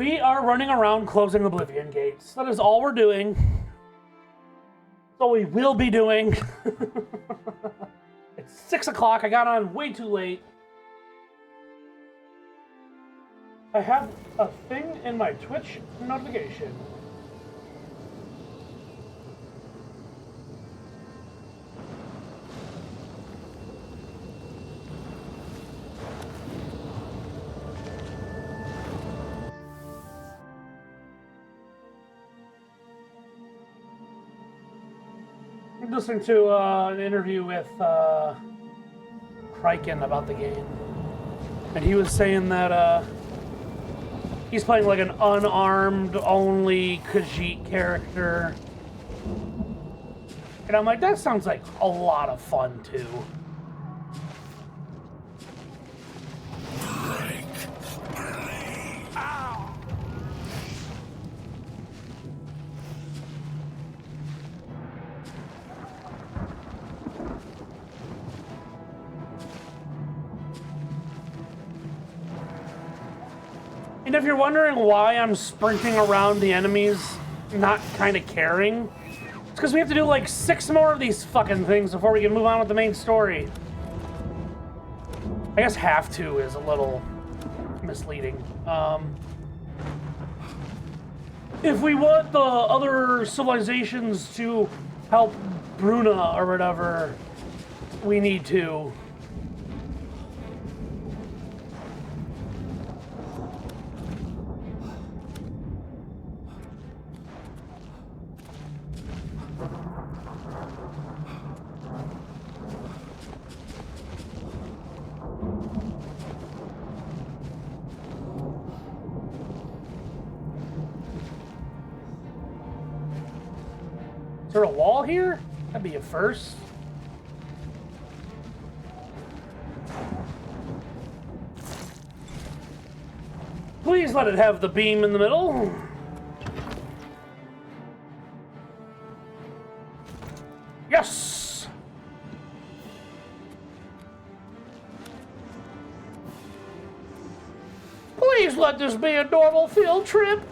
We are running around closing Oblivion gates. That is all we're doing. That's all we will be doing. It's 6 o'clock. I got on way too late. I have a thing in my Twitch notification. I'm listening to an interview with Kryken about the game. And he was saying that he's playing like an unarmed only Khajiit character. And I'm like, that sounds like a lot of fun too. And if you're wondering why I'm sprinting around the enemies, not kind of caring, it's because we have to do like 6 more of these fucking things before we can move on with the main story. I guess have to is a little misleading. If we want the other civilizations to help Bruna or whatever, we need to. Is there a wall here? That'd be a first. Please let it have the beam in the middle. Yes! Please let this be a normal field trip.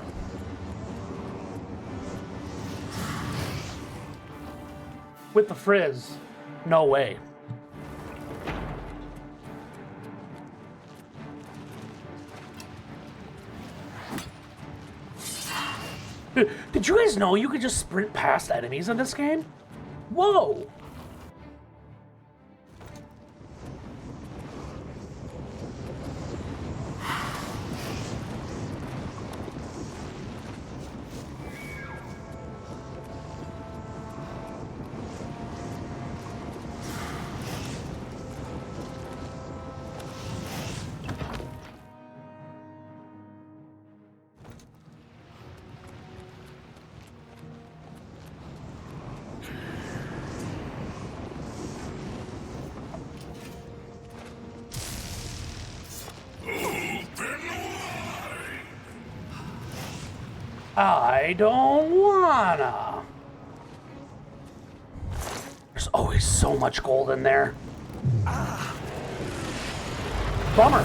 With the frizz. No way. Did you guys know you could just sprint past enemies in this game? Whoa! I don't wanna. There's always so much gold in there. Bummer.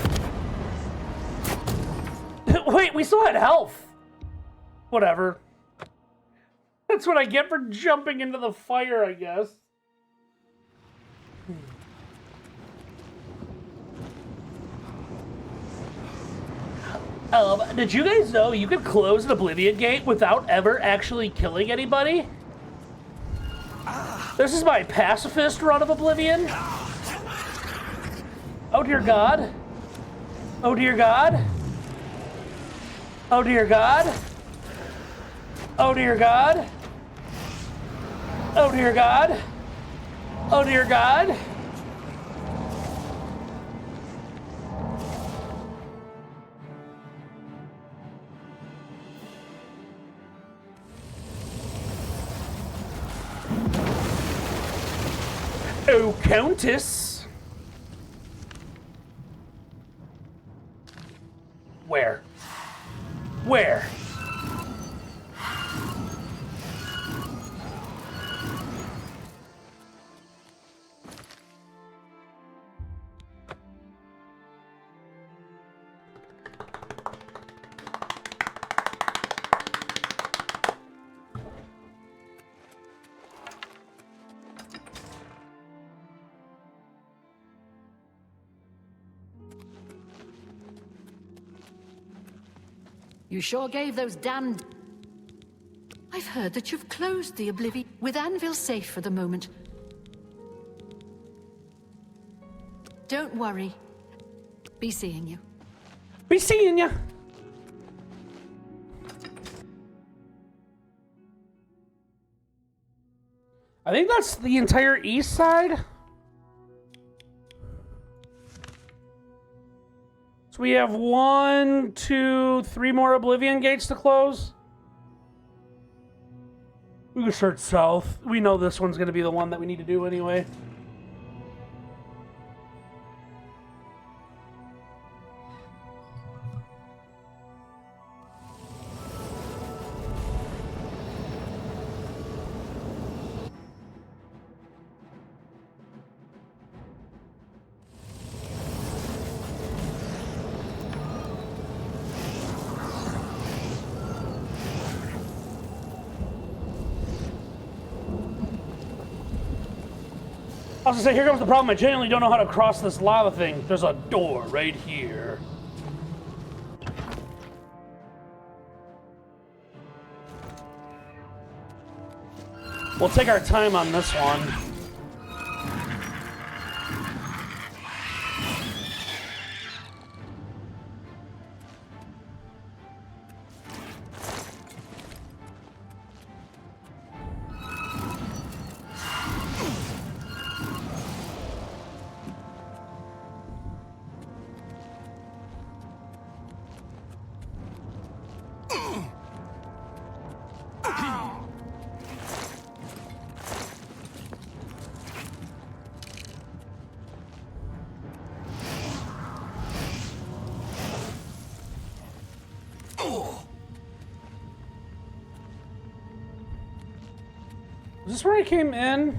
Wait, we still had health. Whatever. That's what I get for jumping into the fire, I guess. Did you guys know you could close an Oblivion gate without ever actually killing anybody? This is my pacifist run of Oblivion. Oh dear God. Oh dear God. Oh dear God. Oh dear God. Oh dear God. Oh dear God. Oh, Countess. Where? Where? You sure gave those damned... I've heard that you've closed the Oblivion, with Anvil safe for the moment. Don't worry. Be seeing you. Be seeing ya! I think that's the entire east side. So we have 1, 2, 3 more Oblivion gates to close. We can start south. We know this one's going to be the one that we need to do anyway. I was gonna say, here comes the problem. I genuinely don't know how to cross this lava thing. There's a door right here. We'll take our time on this one. Is this where I came in?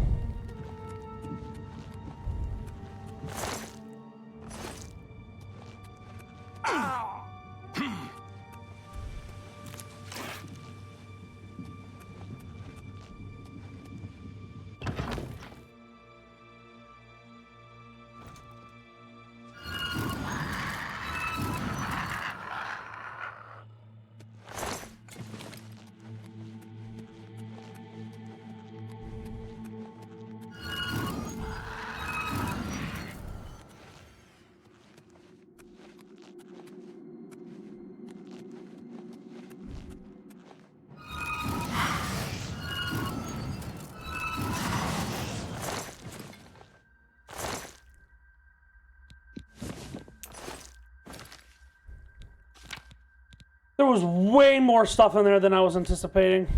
There was way more stuff in there than I was anticipating.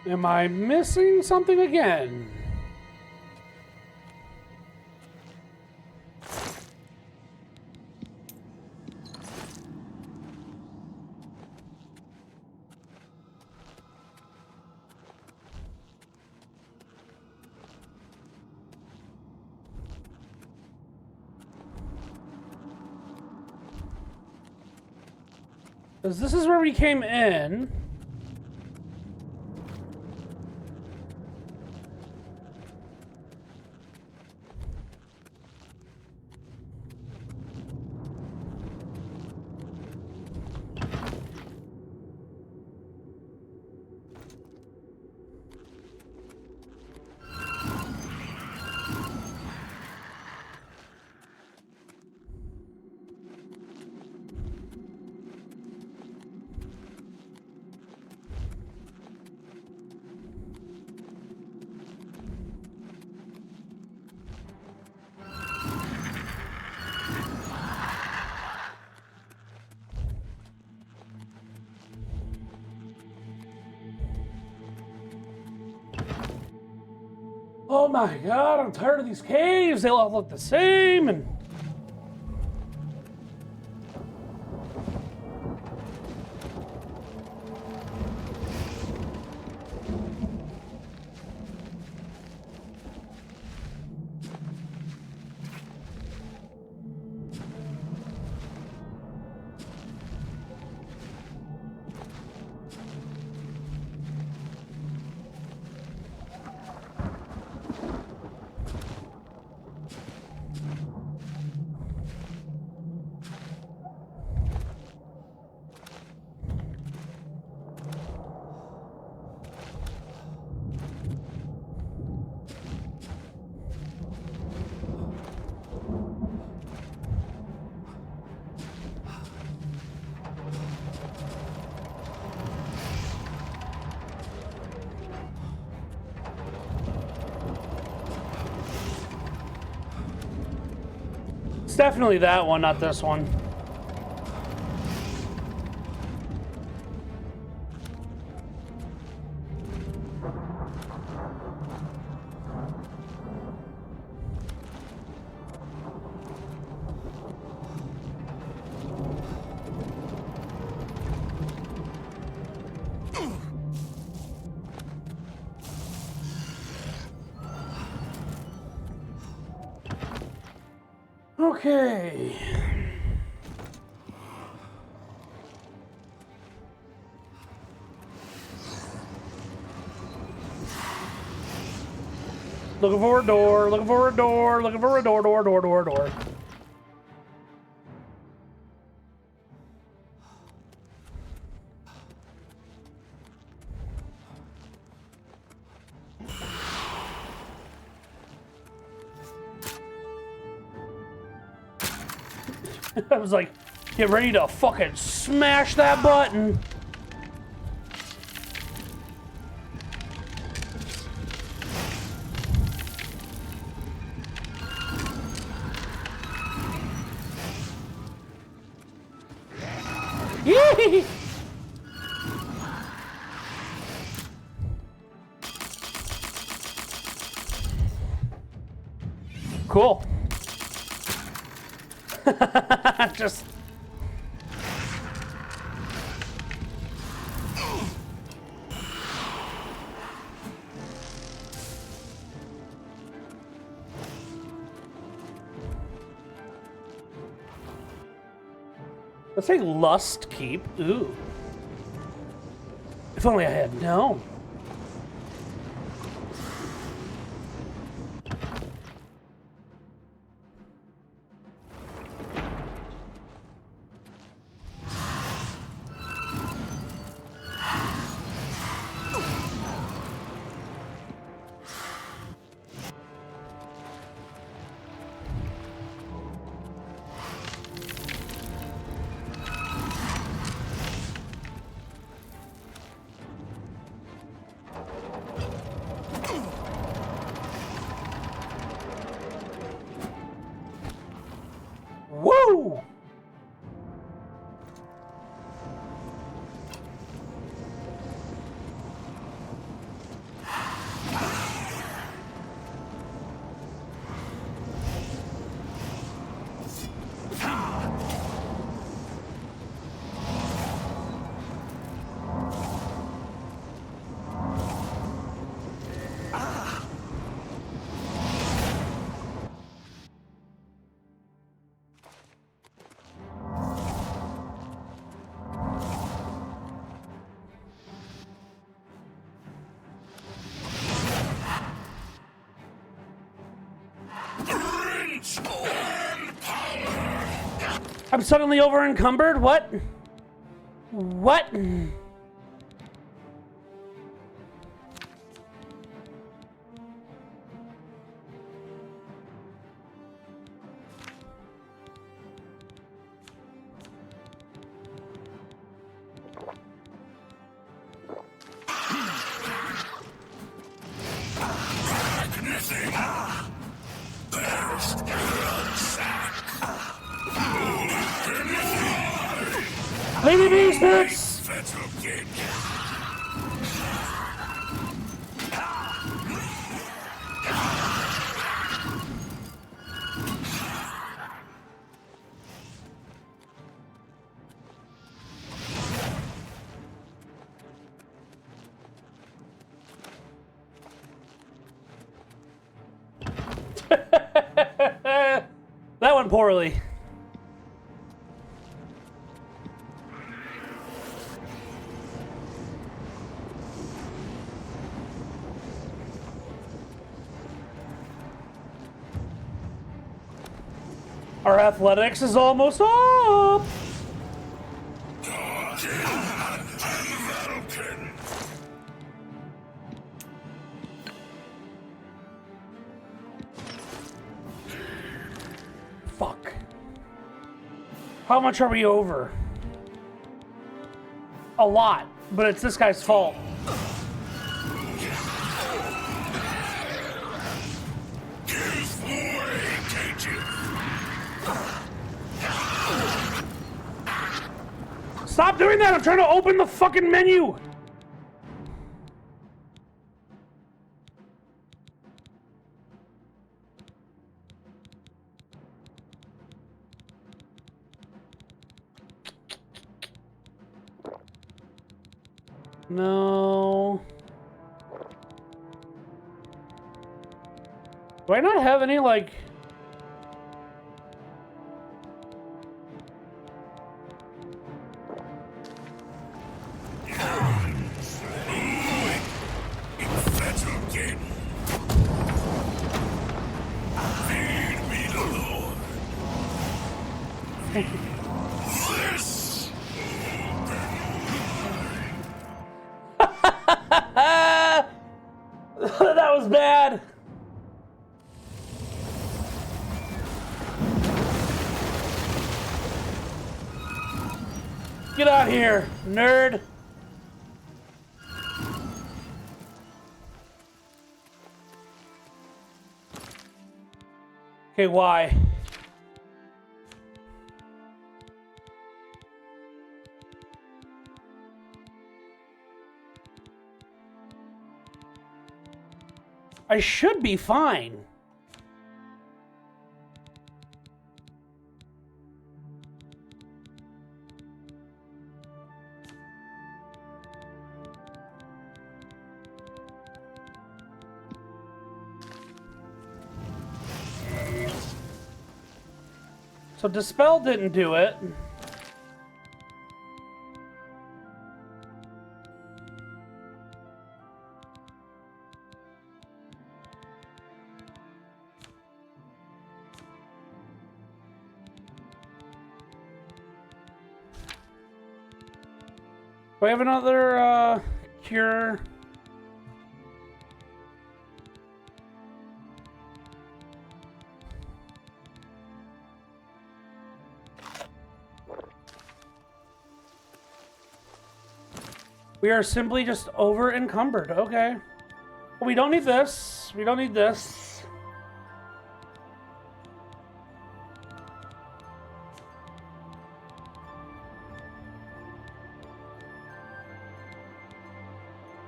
Am I missing something again? Because this is where we came in. Oh my god, I'm tired of these caves. They all look the same and It's definitely that one, not this one. Okay. Looking for a door, looking for a door, looking for a door. I was like, get ready to fucking smash that button. Yee! Cool. Just... Let's say Lust Keep. Ooh. If only I had known. Woo! I'm suddenly over encumbered? What? What? Lady Bee spirits! That went poorly. Our athletics is almost up. Fuck. How much are we over? A lot, but it's this guy's fault. Stop doing that! I'm trying to open the fucking menu! No. Do I not have any, like... That was bad. Get out here, nerd. Okay, why? I should be fine. So Dispel didn't do it. Do I have another cure? We are simply just over encumbered. Okay. We don't need this. We don't need this.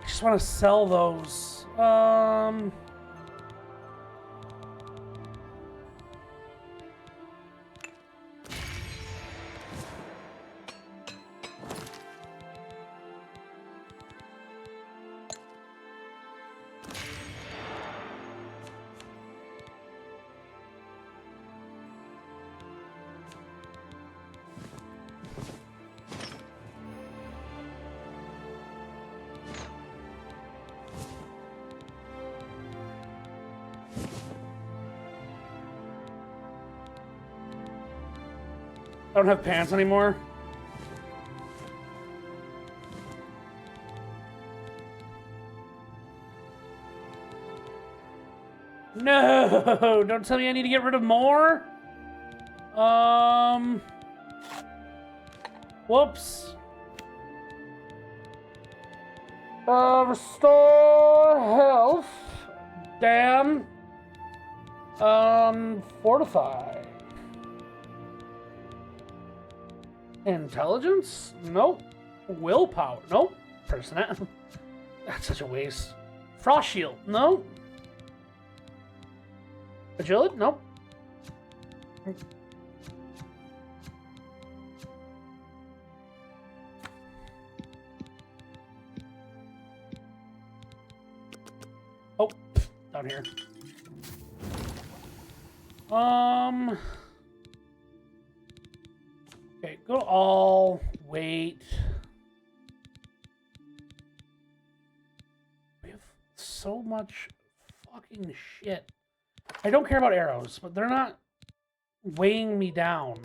I just want to sell those. I don't have pants anymore. No, don't tell me I need to get rid of more. Whoops. Restore health. Damn. Fortify. Intelligence? Nope. Willpower? Nope. Personnel? That's such a waste. Frost shield? No. Agility? Nope. Oh, down here. Okay, go all, wait. We have so much fucking shit. I don't care about arrows, but they're not weighing me down.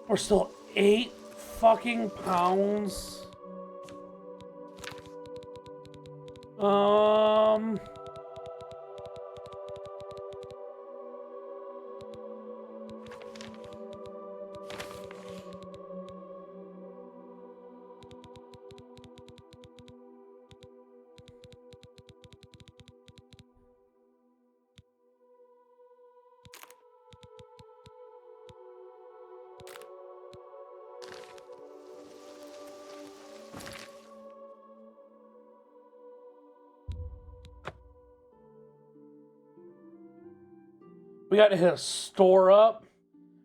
We're still 8 fucking pounds. We got to hit a store up.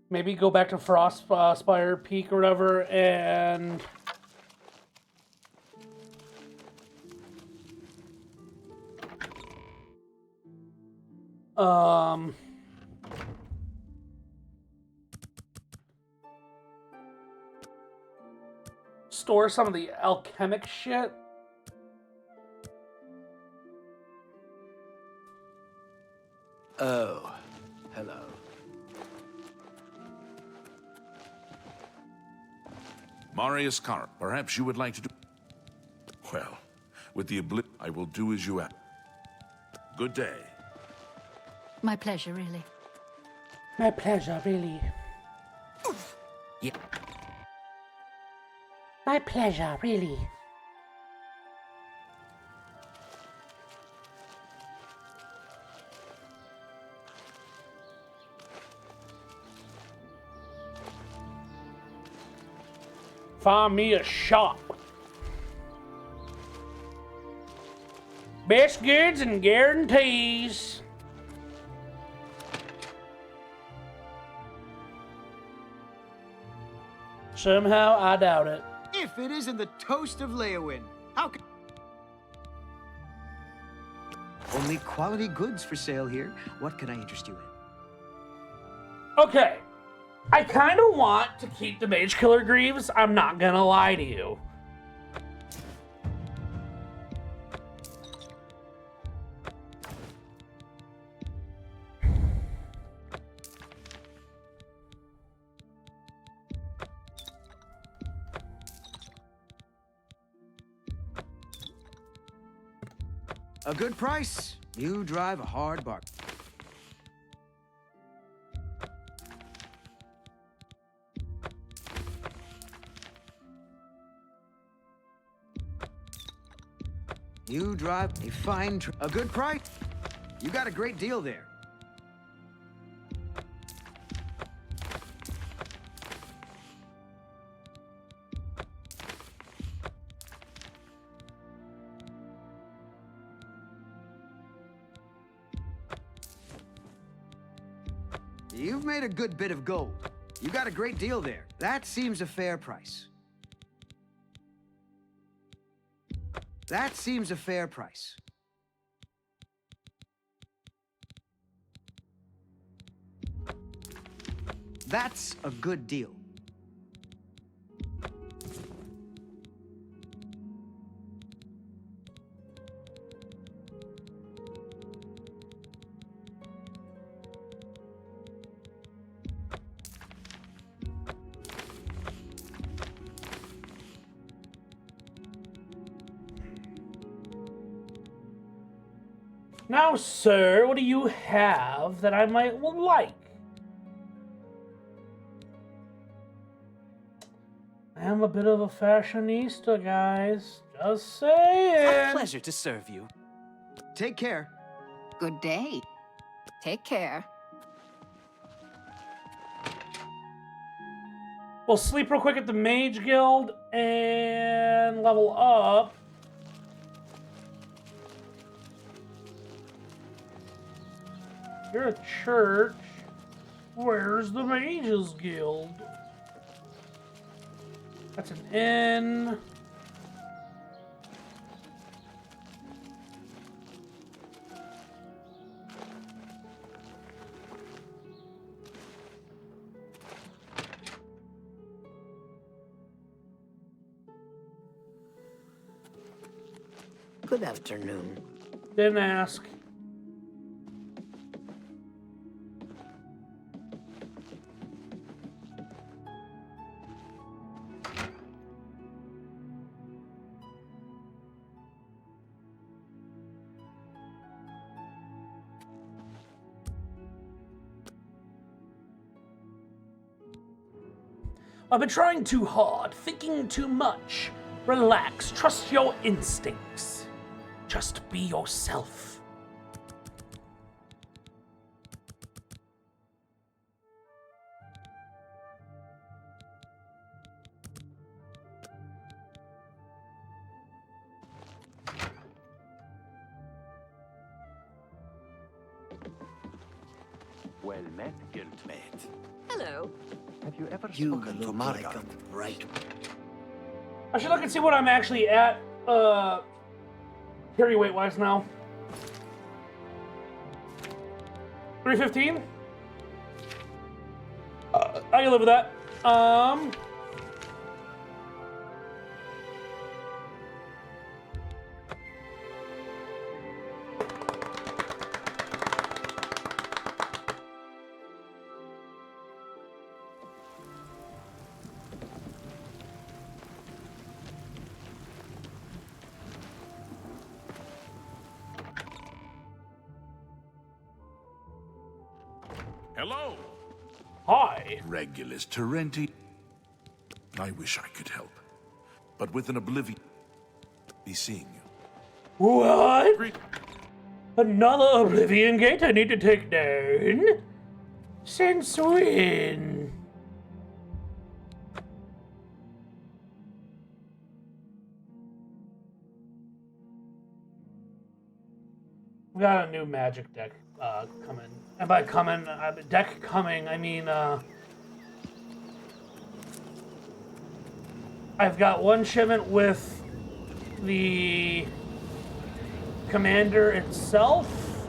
Maybe go back to Frostspire Peak or whatever, and store some of the alchemic shit. Oh, hello. Marius Carp, perhaps you would like to do... Well, with the Oblivion, I will do as you ask. Good day. My pleasure, really. My pleasure, really. Yeah. My pleasure, really. Find me a shop. Best goods and guarantees. Somehow, I doubt it. If it isn't the toast of Leowin, how can... Only quality goods for sale here. What can I interest you in? Okay. I kind of want to keep the Mage Killer Greaves. I'm not gonna lie to you. A good price. You drive a hard bargain. You drive a fine... A good price. You got a great deal there. You've made a good bit of gold. You got a great deal there. That seems a fair price. That seems a fair price. That's a good deal. Now, sir, what do you have that I might like? I am a bit of a fashionista, guys. Just saying. A pleasure to serve you. Take care. Good day. Take care. We'll sleep real quick at the Mage Guild and level up. You're a church. Where's the Mages Guild? That's an inn. Good afternoon. Didn't ask. I've been trying too hard, thinking too much. Relax, trust your instincts. Just be yourself. Well met, guildmate. Hello. Have you ever You spoken to look Margaret? like a bright. I should look and see what I'm actually at, carry weight wise now. 315? I can live with that. Hello, Hi. Regulus Terenti. I wish I could help, but with an Oblivion, be seeing you. What? Great. Another Oblivion gate I need to take down? Since when? We got a new magic deck coming. And by coming, deck coming, I mean, I've got one shipment with the commander itself,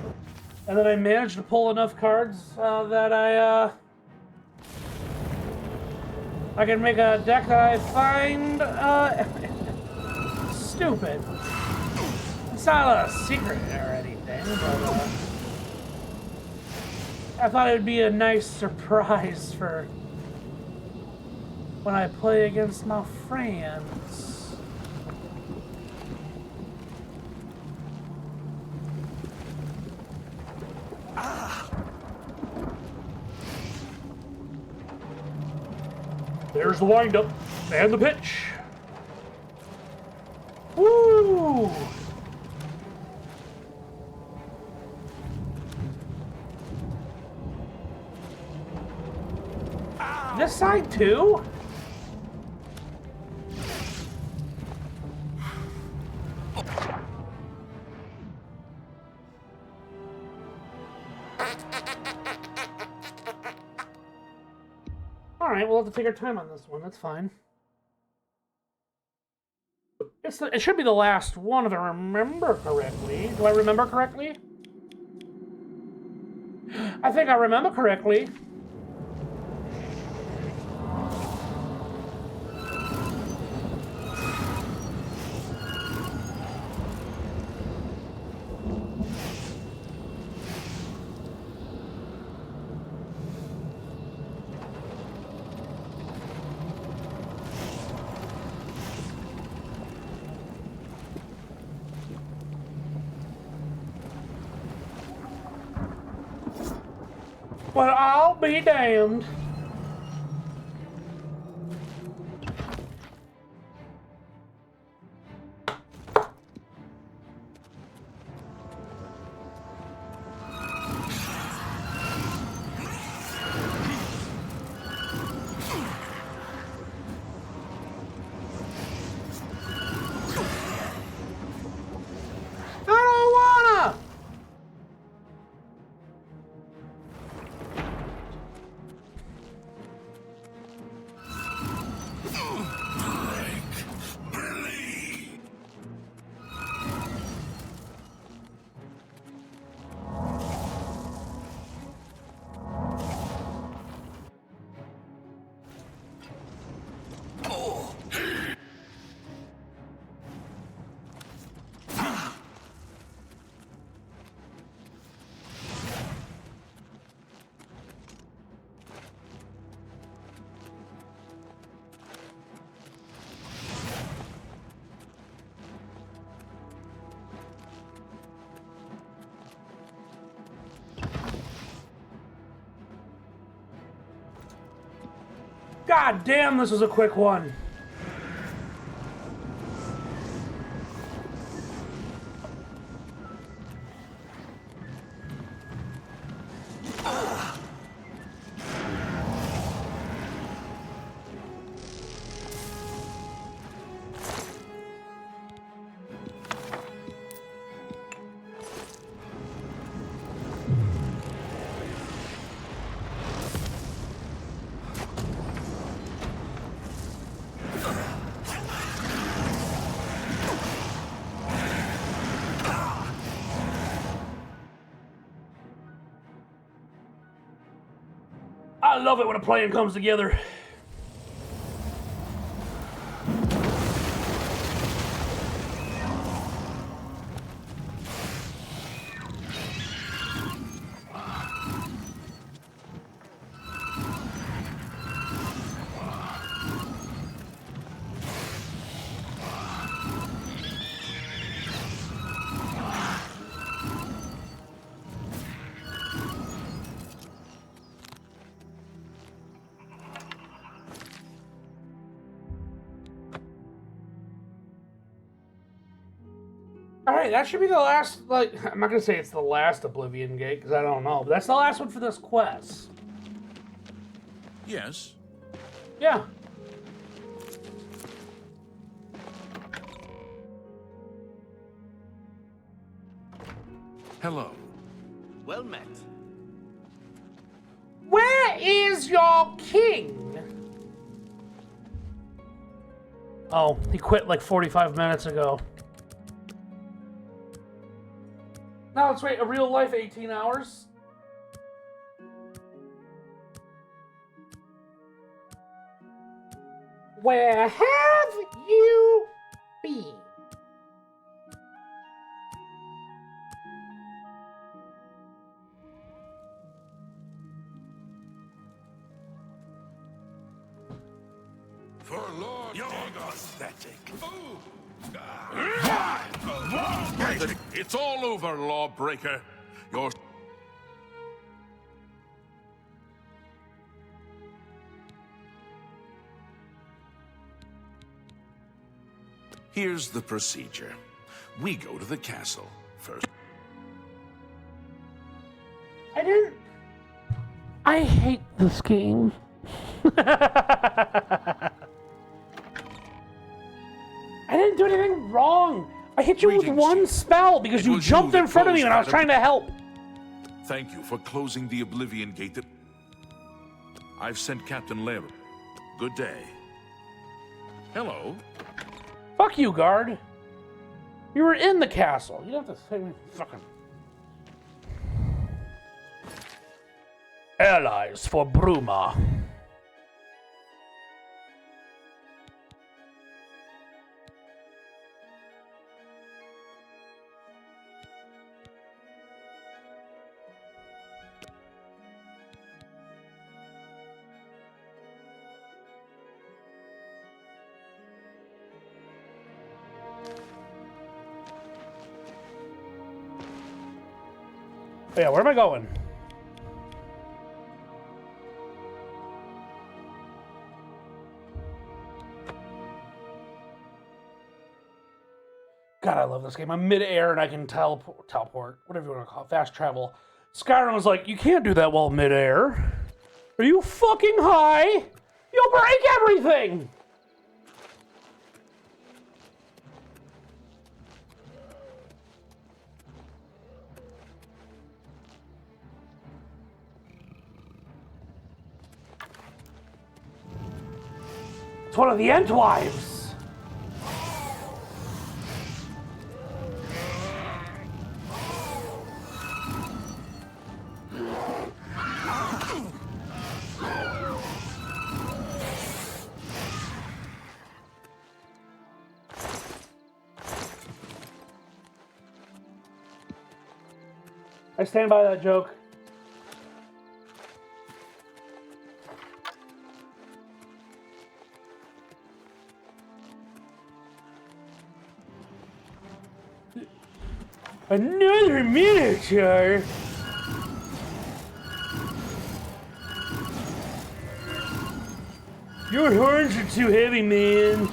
and then I managed to pull enough cards that I can make a deck that I find stupid. It's not a secret or anything, but I thought it would be a nice surprise for when I play against my friends. There's the windup and the pitch. Woo! This side too? Alright, we'll have to take our time on this one. That's fine. It should be the last one if I remember correctly. Do I remember correctly? I think I remember correctly. Well, I'll be damned. I don't wanna! God damn, this was a quick one. I love it when a plan comes together. Alright, that should be the last, like, I'm not gonna say it's the last Oblivion gate, because I don't know, but that's the last one for this quest. Yes. Yeah. Hello. Well met. Where is your king? Oh, he quit like 45 minutes ago. Now let's wait, a real life 18 hours? Where have you been? For Lord, you're pathetic. It's all over, lawbreaker. You're... Here's the procedure. We go to the castle first. I hate this game. I didn't do anything wrong. I hit you with Greetings, one Chief. spell because It you was jumped you in that front of me closed when I was that trying to help. Thank you for closing the Oblivion gate that... I've sent Captain Laird. Good day. Hello. Fuck you, guard. You were in the castle. You don't have to say me fucking... Allies for Bruma. Yeah, where am I going? God, I love this game. I'm mid-air and I can teleport, whatever you want to call it, fast travel. Skyrim was like, you can't do that while mid-air. Are you fucking high? You'll break everything! It's one of the Entwives. I stand by that joke. Another miniature? Your horns are too heavy, man.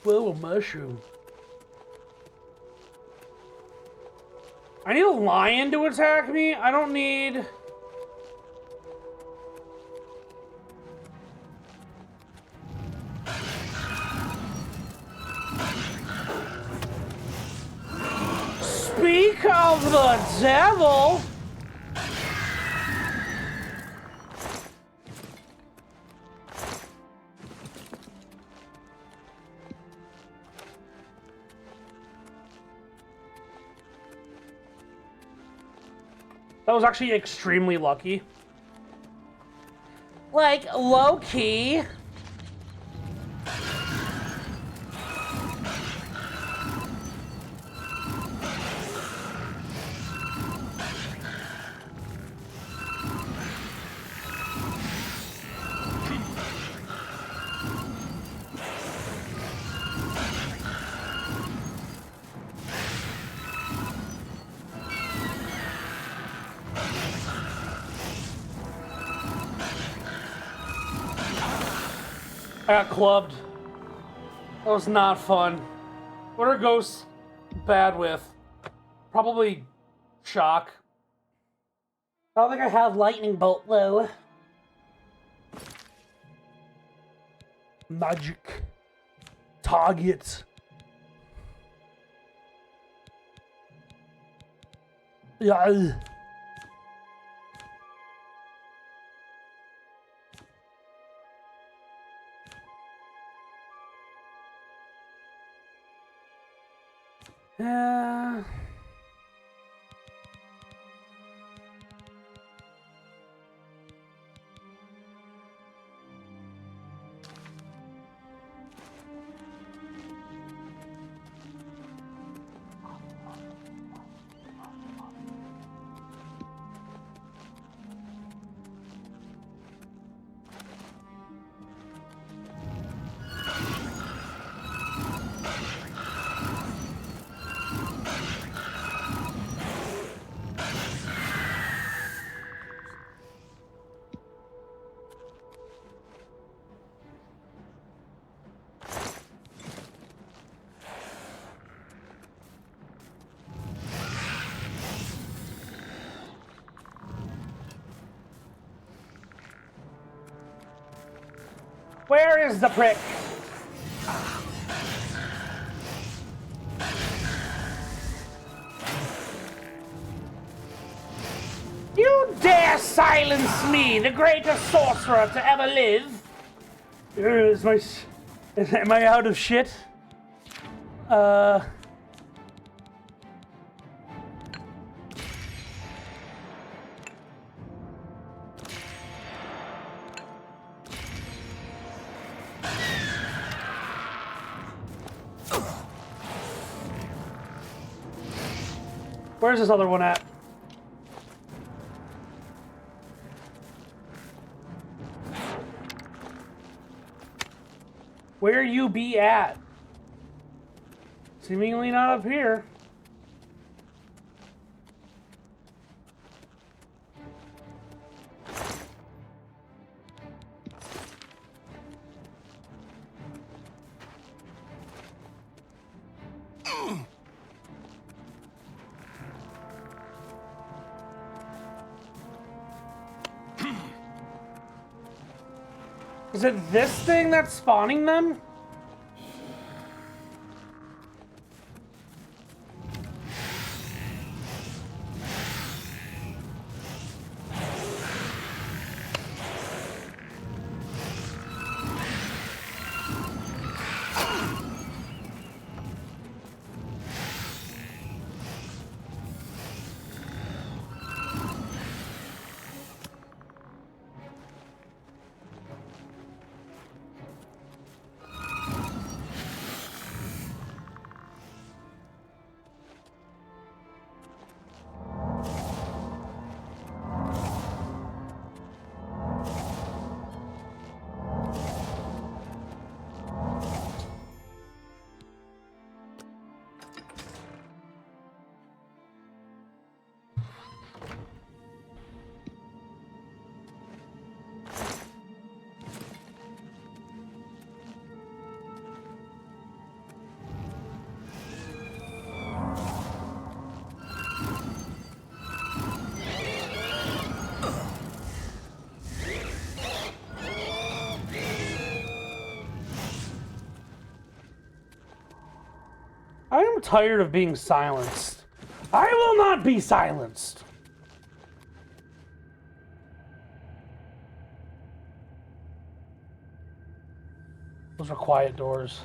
Whoa, a mushroom. I need a lion to attack me? I don't need... Speak of the devil! That was actually extremely lucky. Like, low-key. I got clubbed. That was not fun. What are ghosts bad with? Probably shock. I don't think I have lightning bolt though. Magic. Target. Yeah. Where is the prick? You dare silence me, the greatest sorcerer to ever live? Am I out of shit? Where's this other one at? Where you be at? Seemingly not up here. Is it this thing that's spawning them? I'm tired of being silenced. I will not be silenced. Those are quiet doors.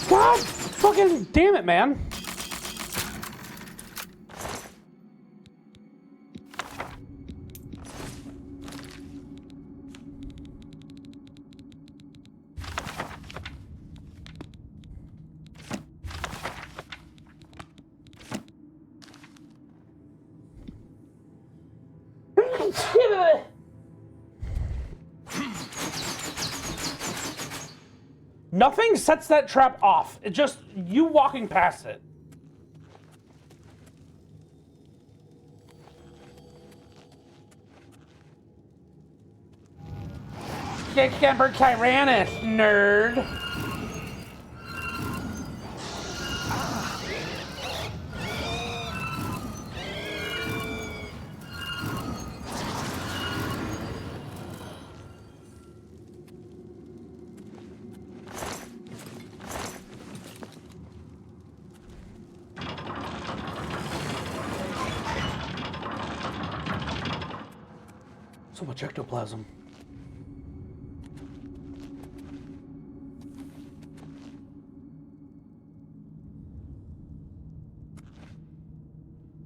God fucking damn it, man. Nothing sets that trap off. It just you walking past it. Kick Emperor Tyrannus, nerd. So much ectoplasm.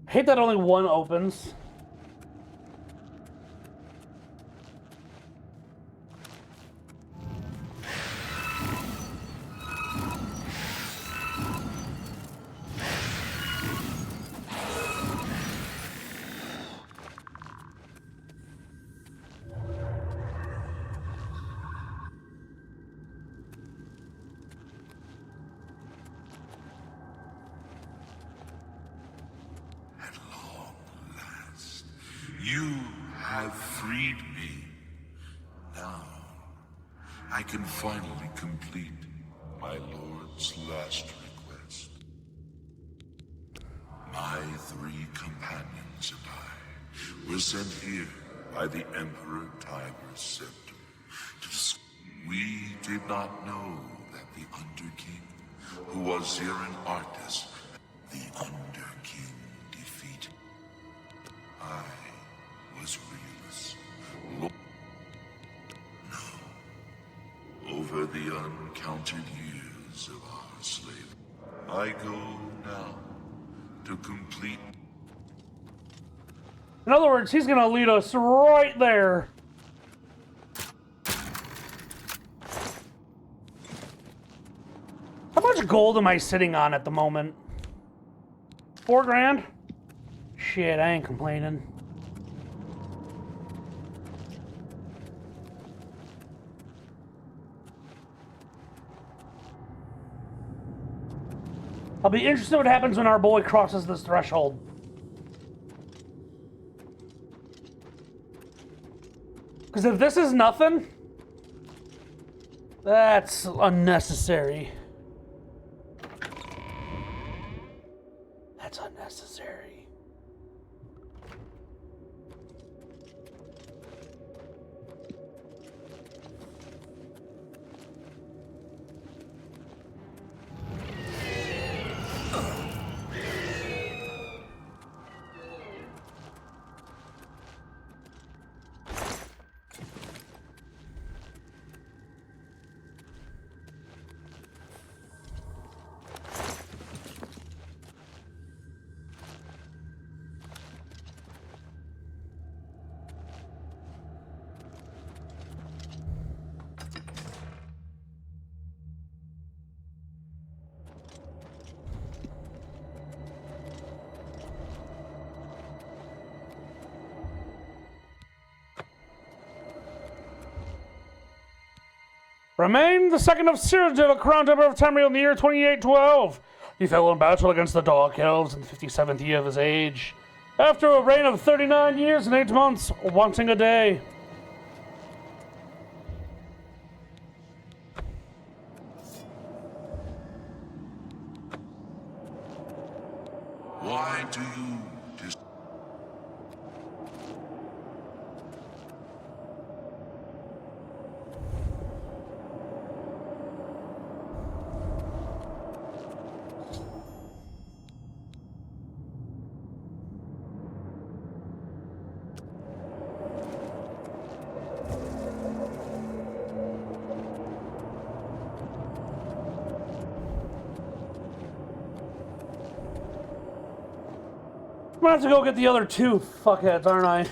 I hate that only one opens. You have freed me. Now, I can finally complete my lord's last request. My 3 companions and I were sent here by the Emperor Tiber's scepter. We did not know that the Underking, who was here in Arctis, the Underking defeated. I was realist. No. Over the uncounted years of our slavery, I go now to complete. In other words, he's gonna lead us right there. How much gold am I sitting on at the moment? 4 grand? Shit, I ain't complaining. I'll be interested what happens when our boy crosses this threshold. Because if this is nothing, that's unnecessary. That's unnecessary. Remained the second of Cyrodiil, crowned Emperor of Tamriel in the year 2812. He fell in battle against the Dark Elves in the 57th year of his age, after a reign of 39 years and 8 months, wanting a day. Why do you I'm gonna have to go get the other 2 fuckheads, aren't I?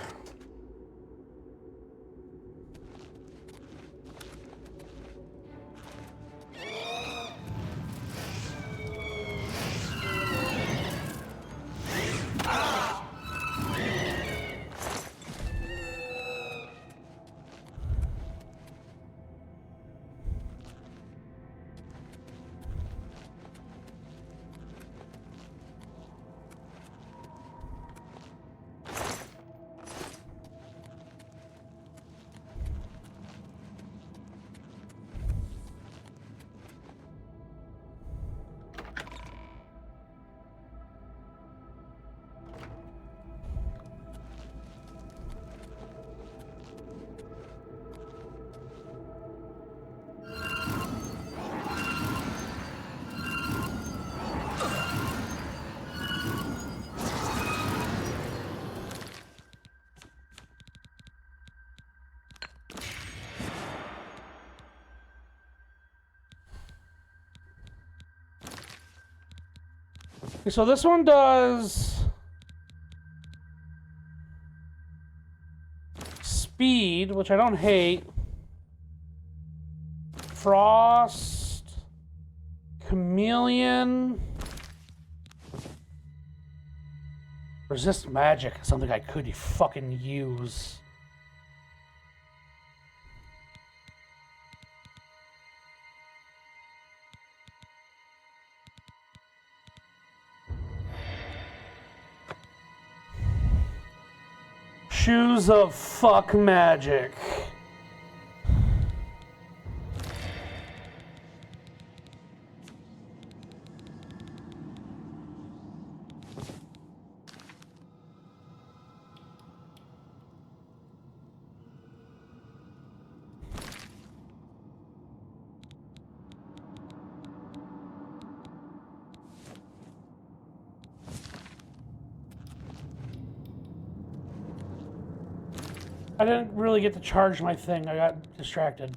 Okay, so this one does speed, which I don't hate. Frost, chameleon, resist magic, something I could fucking use. Shoes of fuck magic. I didn't really get to charge my thing. I got distracted.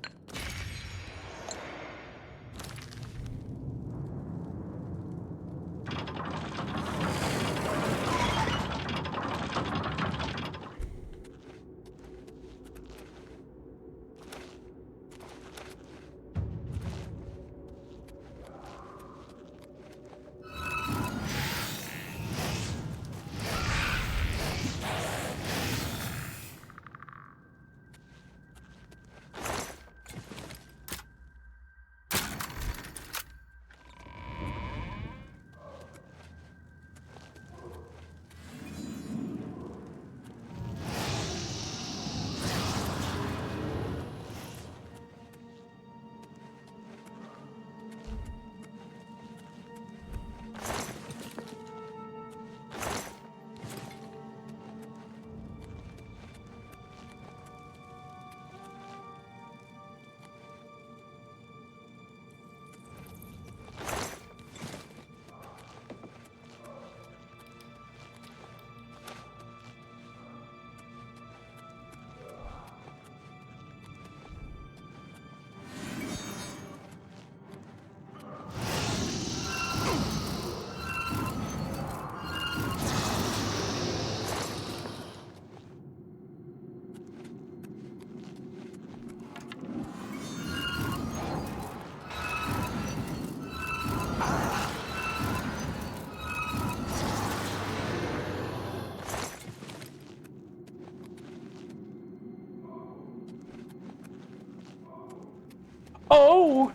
Oh!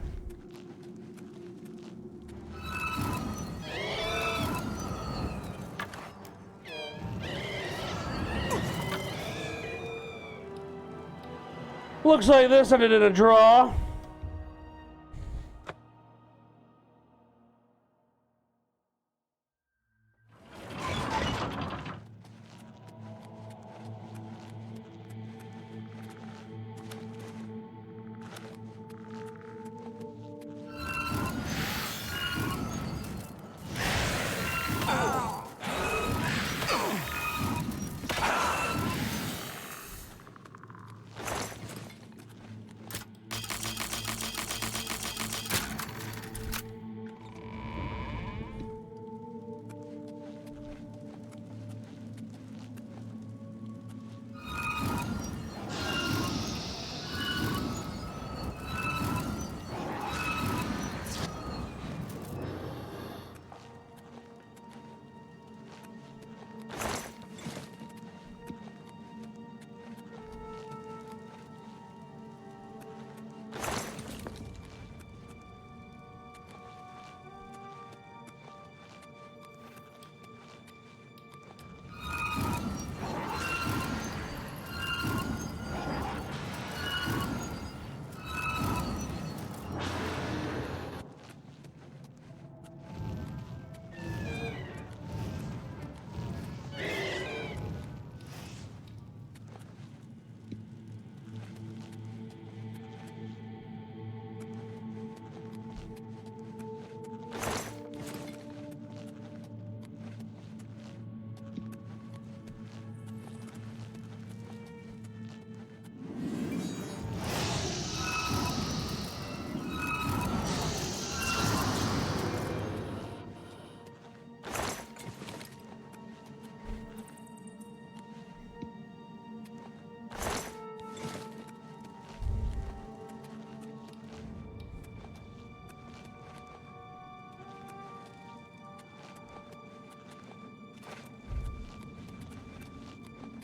Looks like this ended in a draw.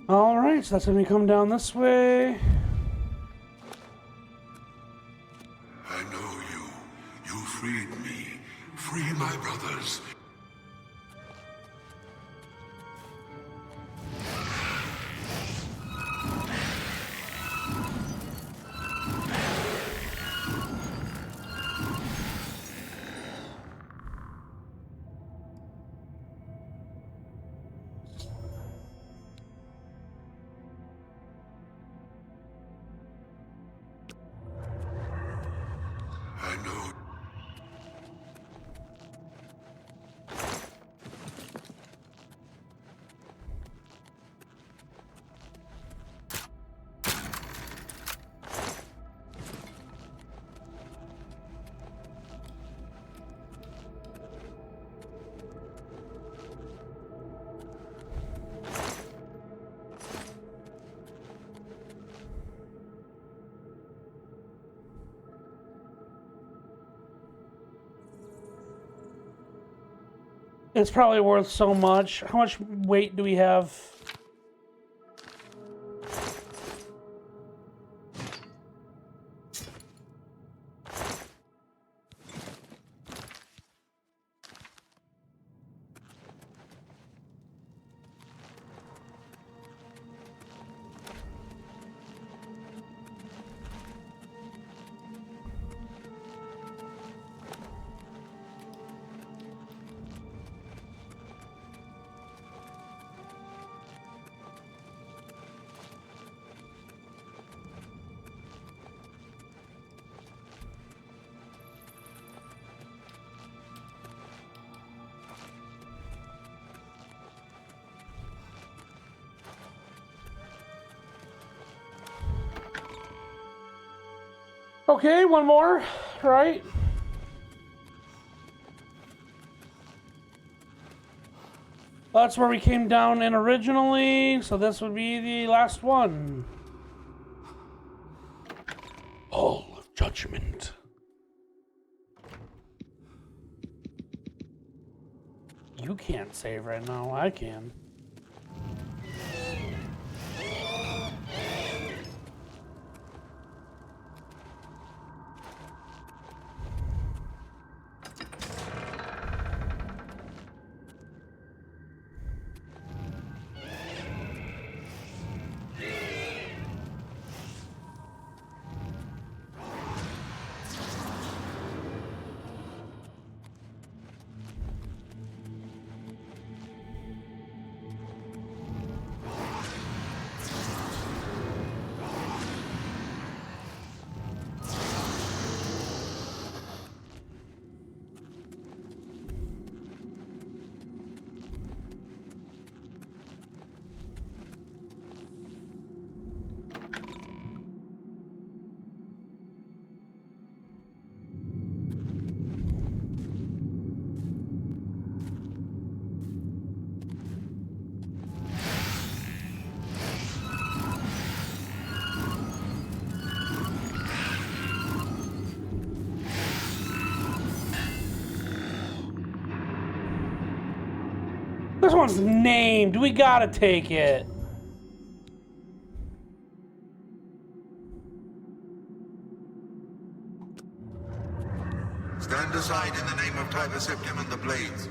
Alright, so that's when we come down this way. I know you. You freed me. Free my brothers. I know. It's probably worth so much. How much weight do we have? Okay, one more, right? That's where we came down in originally, so this would be the last one. Hall of Judgment. You can't save right now, I can. one's named. We gotta take it. Stand aside in the name of Tiber Septim and the Blades.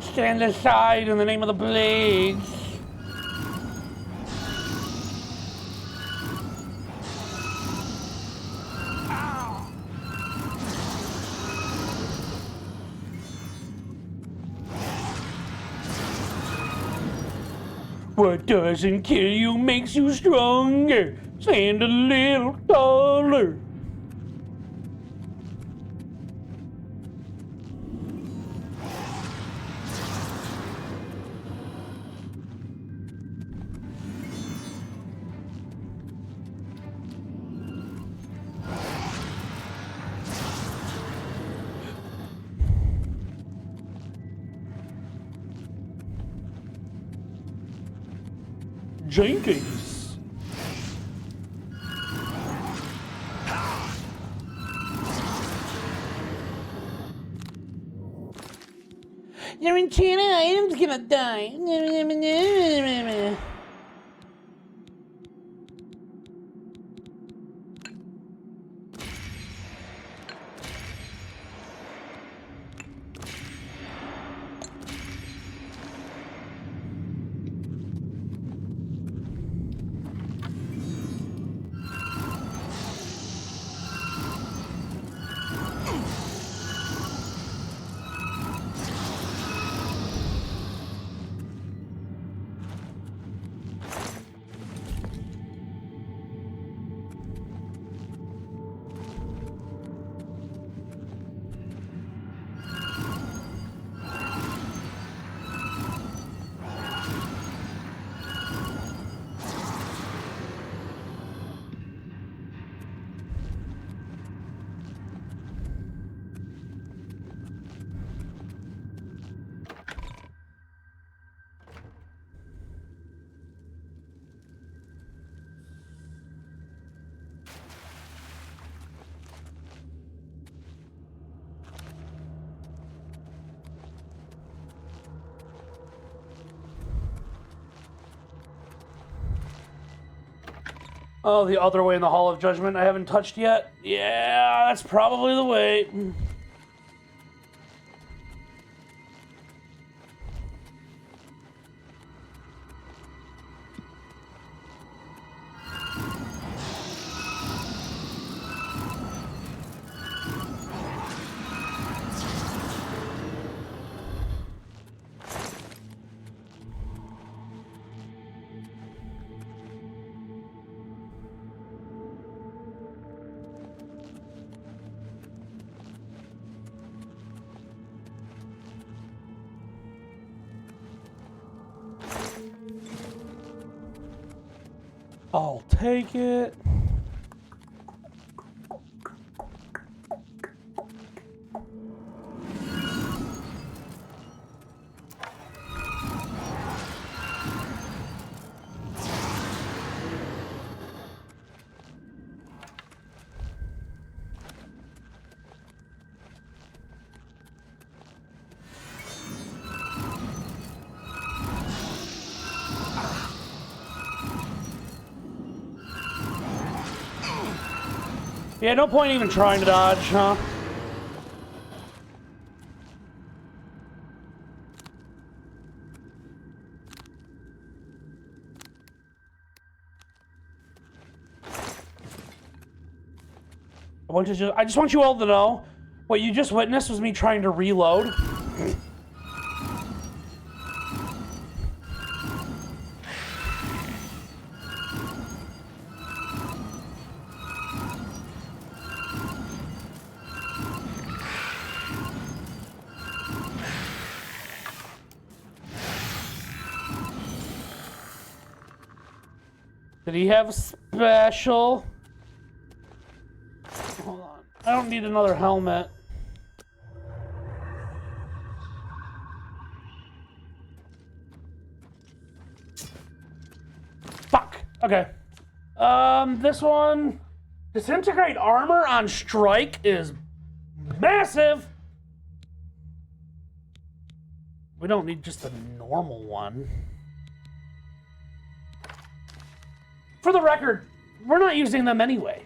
Stand aside in the name of the Blades. What doesn't kill you makes you stronger. Stand a little taller. Jenkins. Your enchanted item's gonna die. Oh, the other way in the Hall of Judgment I haven't touched yet? Yeah, that's probably the way. I'll take it. Yeah, no point even trying to dodge, huh? I just want you all to know, what you just witnessed was me trying to reload. Did he have a special? Hold on. I don't need another helmet. Fuck. Okay. This one, disintegrate armor on strike is massive. We don't need just a normal one. For the record, we're not using them anyway.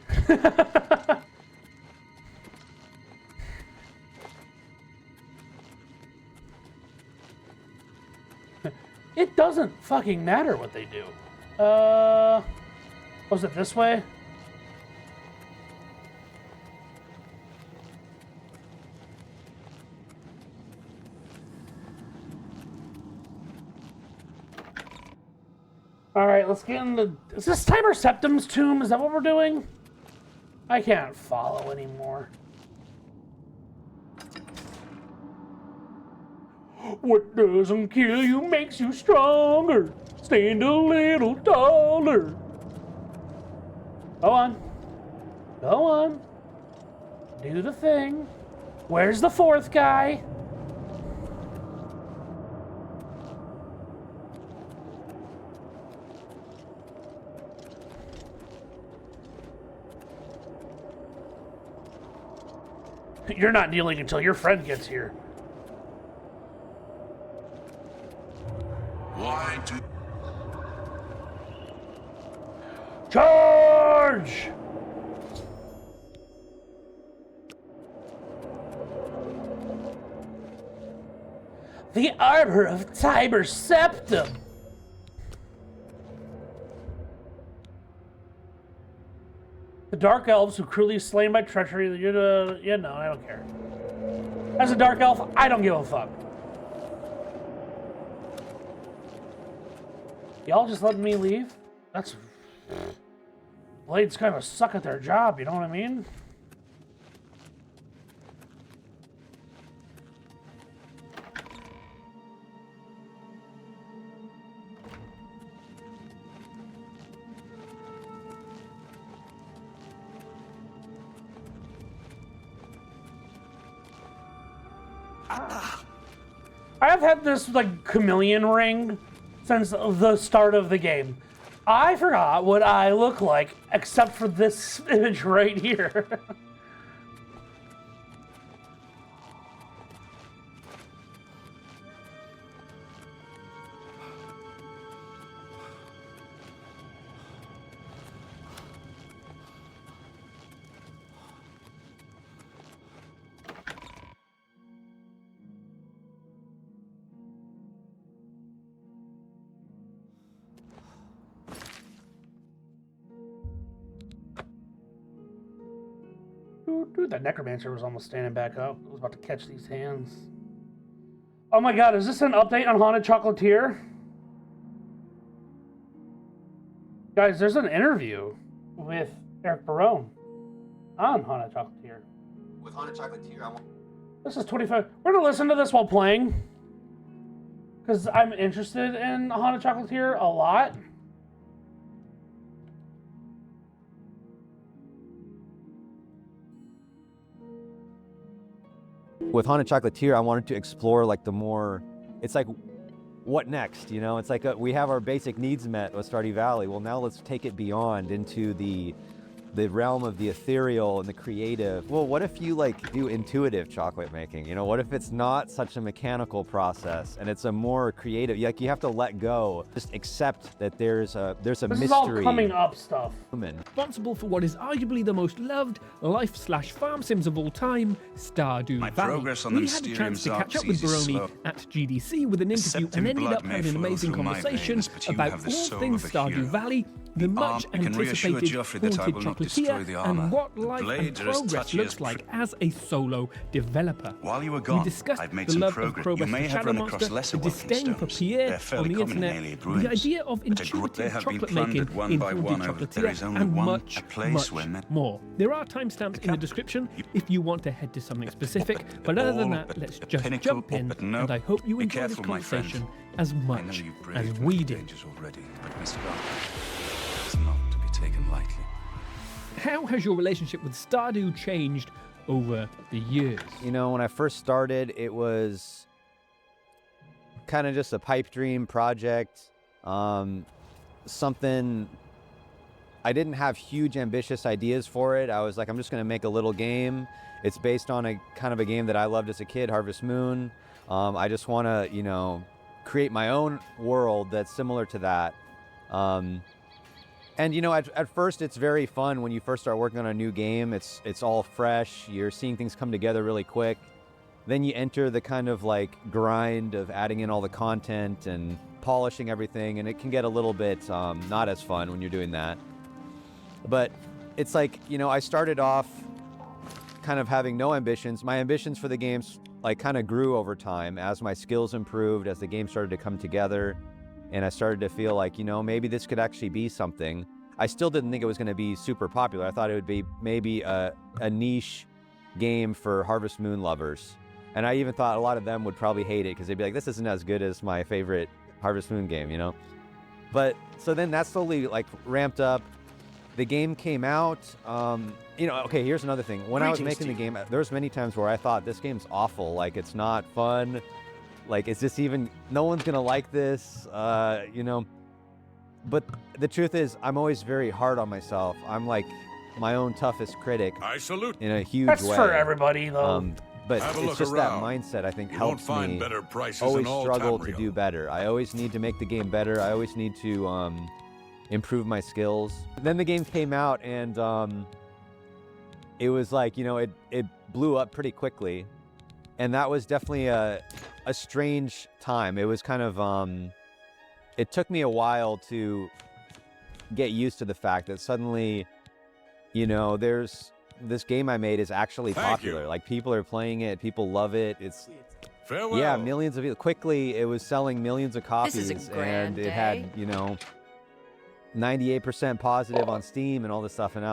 It doesn't fucking matter what they do. Was it this way? Alright, let's get in the... Is this Tiber Septim's tomb? Is that what we're doing? I can't follow anymore. What doesn't kill you makes you stronger. Stand a little taller. Go on. Go on. Do the thing. Where's the fourth guy? You're not kneeling until your friend gets here. Why do... Charge! The Arbor of Tiber Septim. The Dark Elves who cruelly slain by treachery. Yeah, no, I don't care. As a Dark Elf, I don't give a fuck. Y'all just letting me leave? That's... Blades kind of suck at their job, you know what I mean? I've had this, like, chameleon ring since the start of the game. I forgot what I look like, except for this image right here. Dude, that necromancer was almost standing back up. I was about to catch these hands. Oh my god, is this an update on Haunted Chocolatier? Guys, there's an interview with Eric Barone on Haunted Chocolatier. With Haunted Chocolatier, I want... This is 25. We're gonna listen to this while playing. Because I'm interested in Haunted Chocolatier a lot. With Haunted Chocolatier, I wanted to explore like the more, it's like, what next, you know? It's like we have our basic needs met with Stardew Valley. Well, now let's take it beyond into the realm of the ethereal and the creative. Well, what if you like do intuitive chocolate making? You know, what if it's not such a mechanical process and it's a more creative, like you have to let go, just accept that there's a This mystery. is all coming up stuff. Responsible for what is arguably the most loved life/farm sims of all time, Stardew Valley. Progress on the We had a Mysterium chance to catch up Zarks with is Baroni slow. at GDC with an interview and ended up having an amazing conversation about all things Stardew Valley, the much anticipated Haunted Chocolatier, and what life and progress looks like as a solo developer. While you were gone, We discussed I've made the some love progress. of You Krobus may the have Shadow run across Monster, lesser the working disdain for stones. Pierre They're on fairly the common in internet, alien the ruins. idea of But they intuitive have been chocolate plundered making one in by Haunted one over. There is Chocolatier, only and one, much, a place where much more. There are timestamps in the description if you want to head to something specific, but other than that, let's just jump in, and I hope you enjoy this conversation as much as we did. Already, but Miss Brown is not. lightly. How has your relationship with Stardew changed over the years? You know, when I first started, it was kind of just a pipe dream project. Something, I didn't have huge ambitious ideas for it. I was like, I'm just going to make a little game. It's based on a kind of a game that I loved as a kid, Harvest Moon. I just want to, you know, create my own world that's similar to that. And, you know, at first it's very fun when you first start working on a new game. It's all fresh. You're seeing things come together really quick. Then you enter the kind of like grind of adding in all the content and polishing everything, and it can get a little bit not as fun when you're doing that. But it's like, you know, I started off kind of having no ambitions. My ambitions for the games like kind of grew over time as my skills improved, as the game started to come together, and I started to feel like, you know, maybe this could actually be something. I still didn't think it was going to be super popular. I thought it would be maybe a niche game for Harvest Moon lovers. And I even thought a lot of them would probably hate it because they'd be like, this isn't as good as my favorite Harvest Moon game, you know? But so then that slowly like ramped up. The game came out. You know, okay, here's another thing. When I was making the game, there was many times where I thought this game's awful. Like, it's not fun. Like, is this even, no one's gonna like this, you know? But the truth is, I'm always very hard on myself. I'm like my own toughest critic. I salute. In a huge That's way. for everybody, though. But Have a it's look just around. that mindset, I think, You helps won't find me better prices always in all struggle to Tamriel. do better. I always need to make the game better. I always need to improve my skills. Then the game came out, and it was like, you know, it blew up pretty quickly. And that was definitely a strange time. It was kind of, it took me a while to get used to the fact that suddenly, you know, this game I made is actually popular. Like, people are playing it, people love it. It's Farewell. yeah, millions of people. Quickly, it was selling millions of copies, This is a grand and it had, you know, 98% positive on Steam and all this stuff. And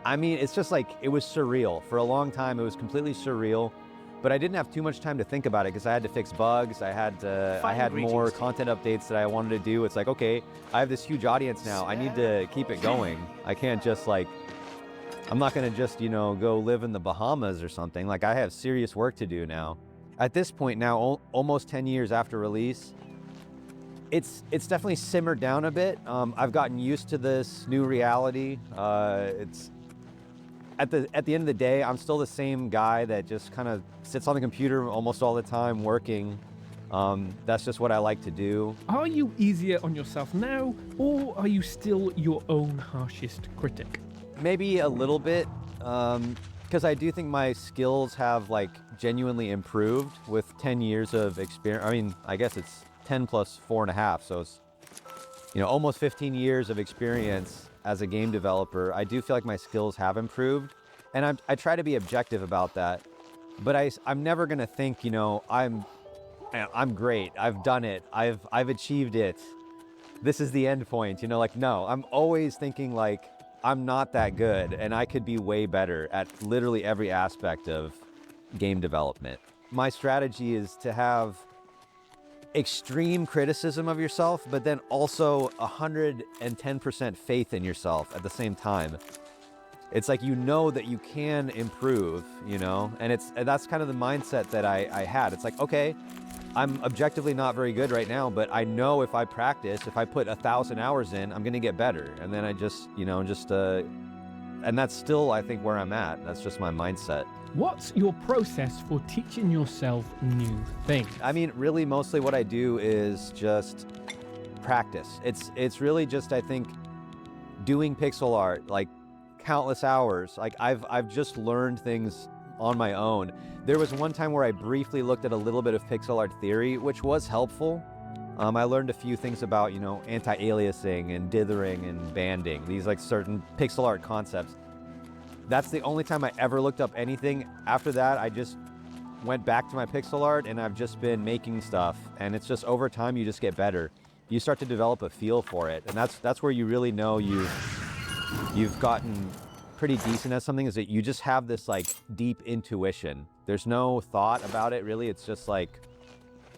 I mean, it's just like, it was surreal. For a long time, it was completely surreal. But I didn't have too much time to think about it because I had to fix bugs. I had more content updates that I wanted to do. It's like, okay, I have this huge audience now. I need to keep it going. I can't just like, I'm not going to just, you know, go live in the Bahamas or something. Like, I have serious work to do now. At this point now, almost 10 years after release, it's definitely simmered down a bit. I've gotten used to this new reality. It's at the end of the day, I'm still the same guy that just kind of sits on the computer almost all the time working. That's just what I like to do. Are you easier on yourself now, or are you still your own harshest critic? Maybe a little bit, because I do think my skills have like genuinely improved with 10 years of experience. I mean, I guess it's 10 plus 4.5, so it's, you know, almost 15 years of experience as a game developer. I do feel like my skills have improved, and I try to be objective about that. But I'm never gonna think, you know, I'm great. I've done it. I've achieved it. This is the end point. You know, like, no. I'm always thinking like, I'm not that good, and I could be way better at literally every aspect of game development. My strategy is to have extreme criticism of yourself, but then also 110% faith in yourself at the same time. It's like, you know that you can improve, you know, and that's kind of the mindset that I had. It's like, okay, I'm objectively not very good right now, but I know if I practice, if I put 1,000 hours in, I'm going to get better. And then I just, you know, and that's still, I think, where I'm at. That's just my mindset. What's your process for teaching yourself new things? I mean, really, mostly what I do is just practice. It's really just, I think, doing pixel art, like countless hours. Like, I've just learned things on my own. There was one time where I briefly looked at a little bit of pixel art theory, which was helpful. I learned a few things about, you know, anti-aliasing and dithering and banding, these like certain pixel art concepts. That's the only time I ever looked up anything. After that, I just went back to my pixel art, and I've just been making stuff. And it's just, over time, you just get better. You start to develop a feel for it. And that's where you really know you've gotten pretty decent at something, is that you just have this like deep intuition. There's no thought about it, really. It's just like,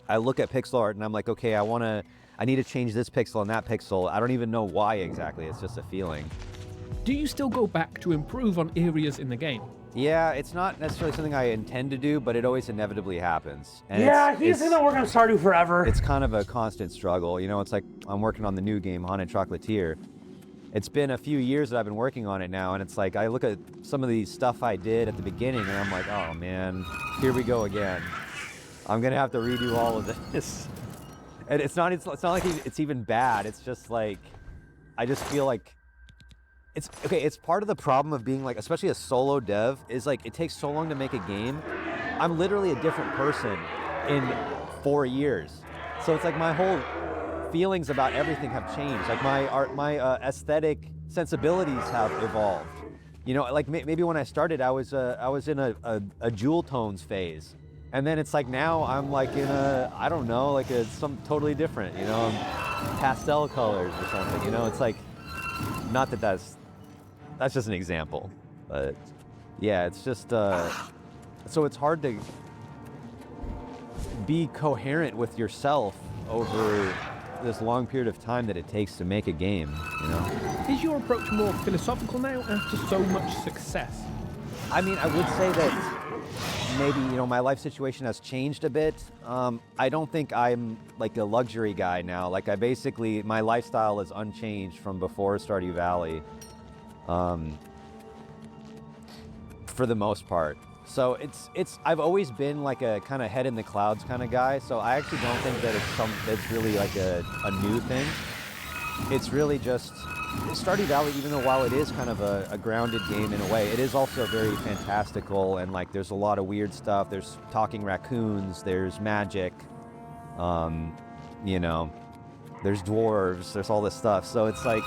I look at pixel art and I'm like, okay, I need to change this pixel and that pixel. I don't even know why exactly. It's just a feeling. Do you still go back to improve on areas in the game? Yeah, it's not necessarily something I intend to do, but it always inevitably happens. And Yeah, he's gonna work on Stardew forever. It's kind of a constant struggle. You know, it's like I'm working on the new game, Haunted Chocolatier. It's been a few years that I've been working on it now, and it's like I look at some of the stuff I did at the beginning, and I'm like, oh man, here we go again. I'm gonna have to redo all of this. And it's not like it's even bad. It's just like I just feel like it's okay. It's part of the problem of being like, especially a solo dev, is like it takes so long to make a game. I'm literally a different person in 4 years, so it's like my whole feelings about everything have changed. Like my aesthetic sensibilities have evolved. You know, like maybe when I started, I was in a jewel tones phase, and then it's like now I'm like in I don't know, like some totally different. You know, pastel colors or something. You know, it's like not that that's just an example, but yeah, it's just so it's hard to be coherent with yourself over this long period of time that it takes to make a game, you know? Is your approach more philosophical now after so much success? I mean, I would say that maybe, you know, my life situation has changed a bit. I don't think I'm like a luxury guy now. Like my lifestyle is unchanged from before Stardew Valley, for the most part. So I've always been like a kind of head in the clouds kind of guy. So I actually don't think that it's really like a new thing. It's really just Stardew Valley, even though while it is kind of a grounded game in a way, it is also very fantastical, and like there's a lot of weird stuff. There's talking raccoons, there's magic, you know, there's dwarves, there's all this stuff. So it's like,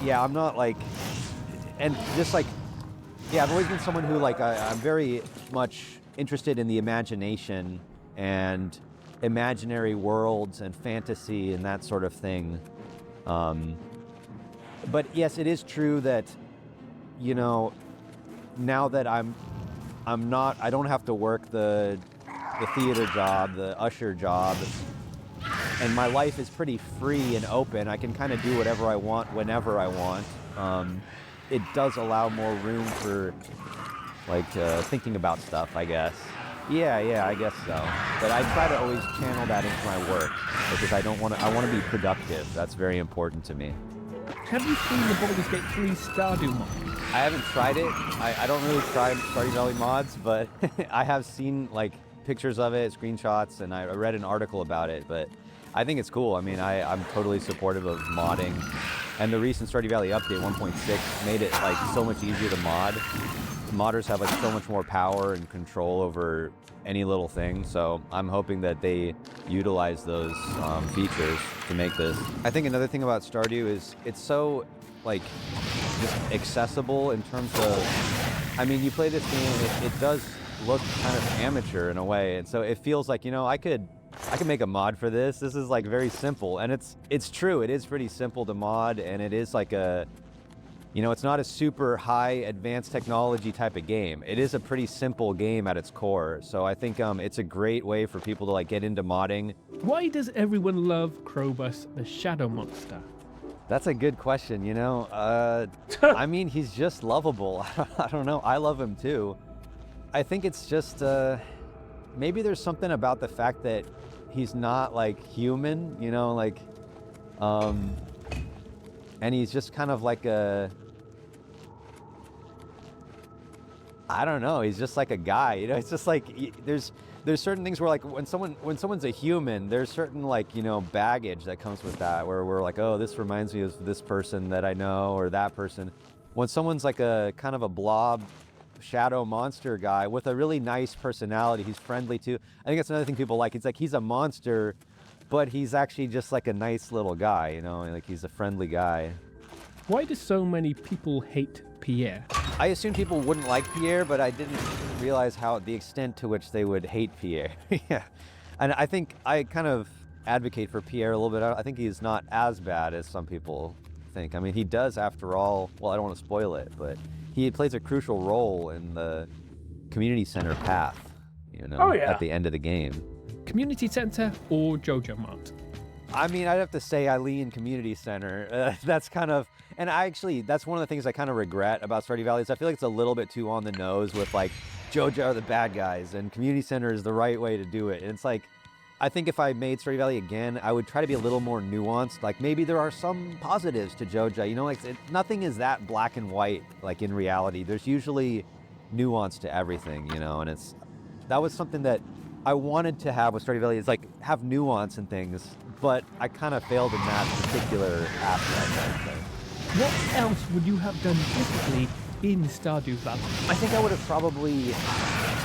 yeah, I'm not like, and just like, yeah, I've always been someone who like, I'm very much interested in the imagination and imaginary worlds and fantasy and that sort of thing. But yes, it is true that, you know, now that I don't have to work the theater job, the usher job, and my life is pretty free and open. I can kind of do whatever I want, whenever I want. It does allow more room for, like, thinking about stuff, I guess. Yeah, I guess so. But I try to always channel that into my work because I want to be productive. That's very important to me. Have you seen the Baldur's Gate 3 Stardew mod? I haven't tried it. I don't really try Stardew Valley mods, but I have seen like pictures of it, screenshots, and I read an article about it. But I think it's cool. I mean, I'm totally supportive of modding. And the recent Stardew Valley update 1.6 made it like so much easier to mod. Modders have like so much more power and control over any little thing, so I'm hoping that they utilize those features to make this. I think another thing about Stardew is it's so like just accessible in terms of, I mean, you play this game, it does look kind of amateur in a way, and so it feels like, you know, I could make a mod for this. This is like very simple, and it's true. It is pretty simple to mod, and it is like a, you know, it's not a super high advanced technology type of game. It is a pretty simple game at its core. So I think it's a great way for people to like get into modding. Why does everyone love Krobus the Shadow Monster? That's a good question, you know. I mean, he's just lovable. I don't know. I love him too. I think it's just maybe there's something about the fact that he's not like human, you know, like and he's just kind of like a, I don't know, he's just like a guy, you know. It's just like there's certain things where like when someone's a human, there's certain like, you know, baggage that comes with that, where we're like, oh, this reminds me of this person that I know, or that person. When someone's like a kind of a blob shadow monster guy with a really nice personality, he's friendly too. I think that's another thing people like. It's like he's a monster, but he's actually just like a nice little guy, you know, like he's a friendly guy. Why do so many people hate Pierre? I assumed people wouldn't like Pierre, but I didn't realize the extent to which they would hate Pierre. Yeah. And I think I kind of advocate for Pierre a little bit. I think he's not as bad as some people think. I mean, he does, after all, well, I don't want to spoil it, but he plays a crucial role in the community center path, you know, Oh, yeah. at the end of the game. Community Center or Jojo Mart? I mean, I'd have to say I lean community center. That's kind of, and that's one of the things I kind of regret about Stardew Valley is I feel like it's a little bit too on the nose with like Jojo are the bad guys and community center is the right way to do it. And it's like, I think if I made Stardew Valley again, I would try to be a little more nuanced. Like maybe there are some positives to Jojo, you know, like nothing is that black and white, like in reality. There's usually nuance to everything, you know, and that was something that I wanted to have with Stardew Valley is like have nuance and things, but I kind of failed in that particular aspect. What else would you have done differently in Stardew Valley? I think I would have probably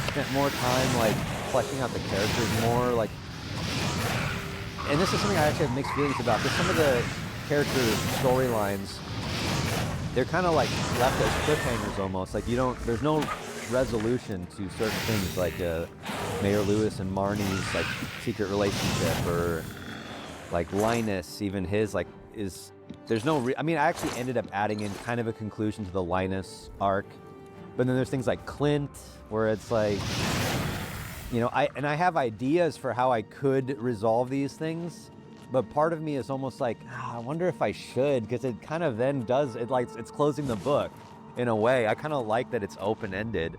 spent more time like fleshing out the characters more, like, and this is something I actually have mixed feelings about, because some of the character storylines, they're kind of like left as cliffhangers almost, like there's no resolution to certain things, like Mayor Lewis and Marnie's like secret relationship, or like Linus, even his like there's no I mean, I actually ended up adding in kind of a conclusion to the Linus arc, but then there's things like Clint where it's like, you know, I have ideas for how I could resolve these things, but part of me is almost like, I wonder if I should, because it kind of then does it, like it's closing the book in a way. I kind of like that it's open-ended,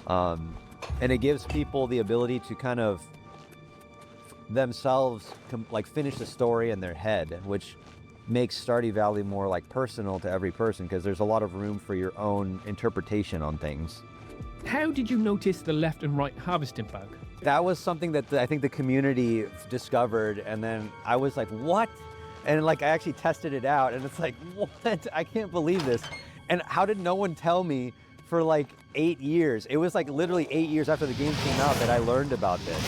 and it gives people the ability to kind of themselves like finish the story in their head, which makes Stardew Valley more like personal to every person, because there's a lot of room for your own interpretation on things. How did you notice the left and right harvesting bug? That was something that I think the community discovered, and then I was like, what? And like I actually tested it out, and it's like, what? I can't believe this. And how did no one tell me for like 8 years? It was like literally 8 years after the game came out that I learned about this.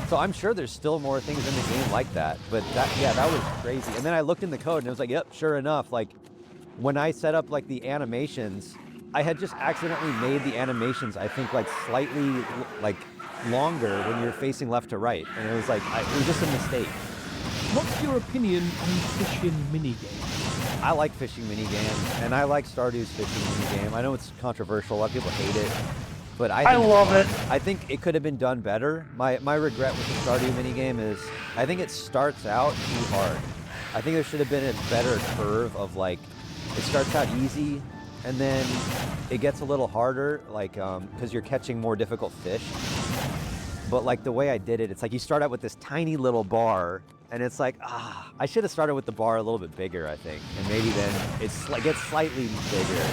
So I'm sure there's still more things in the game like that, but that was crazy. And then I looked in the code and it was like, yep, sure enough, like when I set up like the animations, I had just accidentally made the animations, I think, like slightly like longer when you're facing left to right. And it was like, it was just a mistake. What's your opinion on fishing minigames? I like fishing minigames, and I like Stardew's fishing minigame. I know it's controversial, a lot of people hate it, but I love it. I think it could have been done better. My regret with the Stardew minigame is I think it starts out too hard. I think there should have been a better curve of like, it starts out easy, and then it gets a little harder, like, because you're catching more difficult fish. But like the way I did it, it's like you start out with this tiny little bar, and it's like, I should have started with the bar a little bit bigger, I think. And maybe then it gets slightly bigger.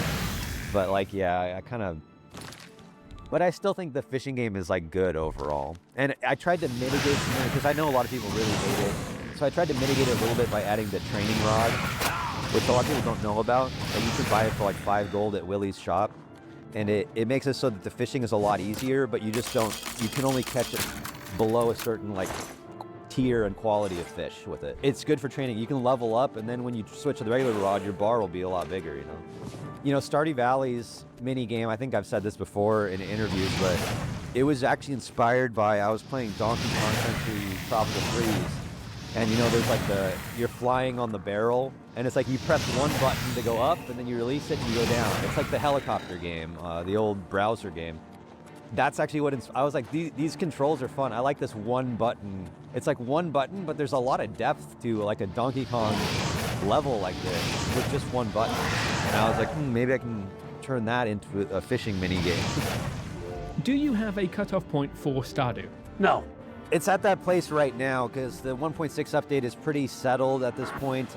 But like, yeah, I kind of, but I still think the fishing game is like good overall. And I tried to mitigate, because I know a lot of people really hate it. So I tried to mitigate it a little bit by adding the training rod, which a lot of people don't know about. And you can buy it for like 5 gold at Willie's shop. And it makes it so that the fishing is a lot easier, but you can only catch it below a certain like tier and quality of fish with it. It's good for training. You can level up, and then when you switch to the regular rod, your bar will be a lot bigger, you know. You know, Stardew Valley's mini game, I think I've said this before in interviews, but it was actually inspired by, I was playing Donkey Kong Country Tropical Freeze, and you know, there's like you're flying on the barrel, and it's like you press one button to go up, and then you release it and you go down. It's like the helicopter game, the old browser game. That's actually what I was like, these controls are fun. I like this one button. It's like one button, but there's a lot of depth to like a Donkey Kong level like this with just one button. And I was like, maybe I can turn that into a fishing mini game. Do you have a cutoff point for Stardew? No. It's at that place right now because the 1.6 update is pretty settled at this point.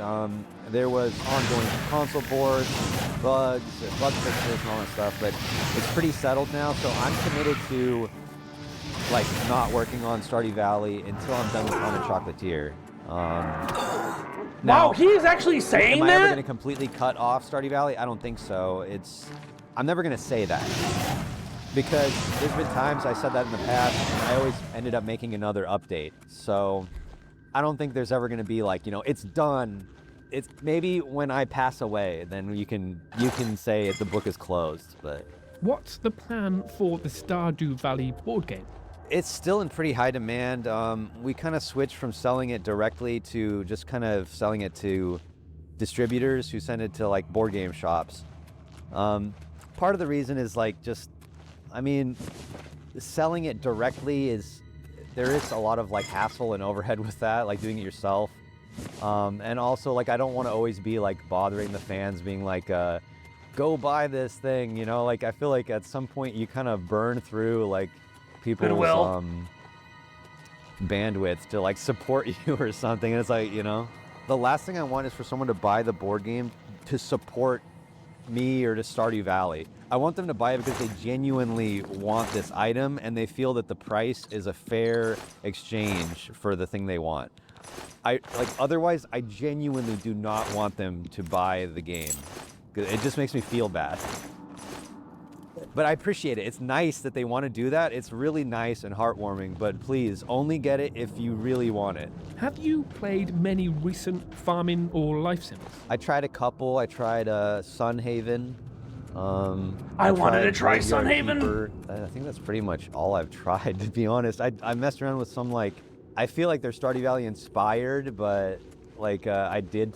There was ongoing console ports, bugs, bug fixes, and all that stuff, but it's pretty settled now. So I'm committed to like not working on Stardew Valley until I'm done with Haunted Chocolatier. Wow, he is actually saying that? Am I ever going to that? completely cut off Stardew Valley? I don't think so. I'm never going to say that. Because there's been times I said that in the past, and I always ended up making another update. So I don't think there's ever going to be like, you know, it's done. It's maybe when I pass away, then you can say the book is closed. But what's the plan for the Stardew Valley board game? it's still in pretty high demand. We kind of switched from selling it directly to just kind of selling it to distributors who send it to like board game shops. Part of the reason is like just, I mean, selling it directly is, there is a lot of like hassle and overhead with that, like doing it yourself. And also like I don't want to always be like bothering the fans, being like, go buy this thing, you know? Like I feel like at some point you kind of burn through like people's bandwidth to like support you or something. And it's like, you know, the last thing I want is for someone to buy the board game to support me or to Stardew Valley. I want them to buy it because they genuinely want this item and they feel that the price is a fair exchange for the thing they want. Otherwise, I genuinely do not want them to buy the game. It just makes me feel bad. But I appreciate it. It's nice that they want to do that. It's really nice and heartwarming, but please, only get it if you really want it. Have you played many recent farming or life sims? I tried a couple. I tried Sunhaven. I wanted to try Sunhaven. I think that's pretty much all I've tried, to be honest. I messed around with some, like, I feel like they're Stardew Valley inspired, but like I did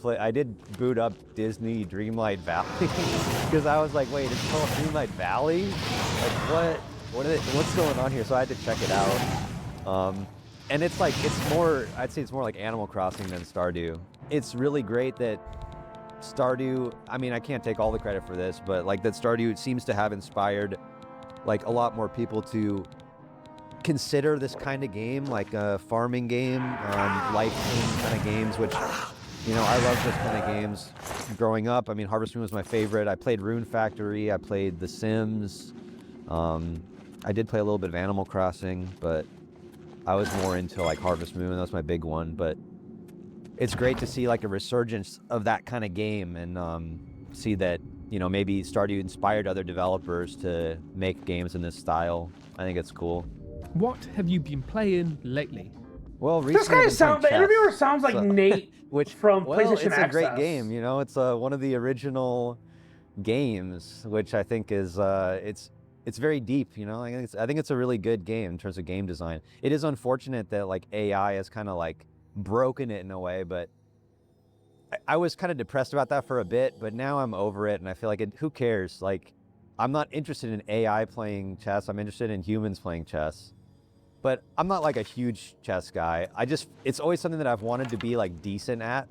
boot up Disney Dreamlight Valley because I was like, wait, it's called Dreamlight Valley? Like what's going on here? So I had to check it out. And it's like, I'd say it's more like Animal Crossing than Stardew. It's really great that Stardew, I mean, I can't take all the credit for this, but like that Stardew seems to have inspired like a lot more people to consider this kind of game, like a farming game, life sim kind of games, which, you know, I love those kind of games growing up. I mean, Harvest Moon was my favorite. I played Rune Factory. I played The Sims. I did play a little bit of Animal Crossing, but I was more into like Harvest Moon. That was my big one. But it's great to see like a resurgence of that kind of game and see that, you know, maybe Stardew inspired other developers to make games in this style. I think it's cool. What have you been playing lately? Well, this guy the interviewer sounds like Nate from PlayStation it's Access. A great game, you know. It's one of the original games, which I think is it's very deep, you know. I think it's a really good game in terms of game design. It is unfortunate that like AI has kind of like broken it in a way, but I was kind of depressed about that for a bit, but now I'm over it, and I feel like who cares? Like, I'm not interested in AI playing chess. I'm interested in humans playing chess. But I'm not like a huge chess guy. It's always something that I've wanted to be like decent at.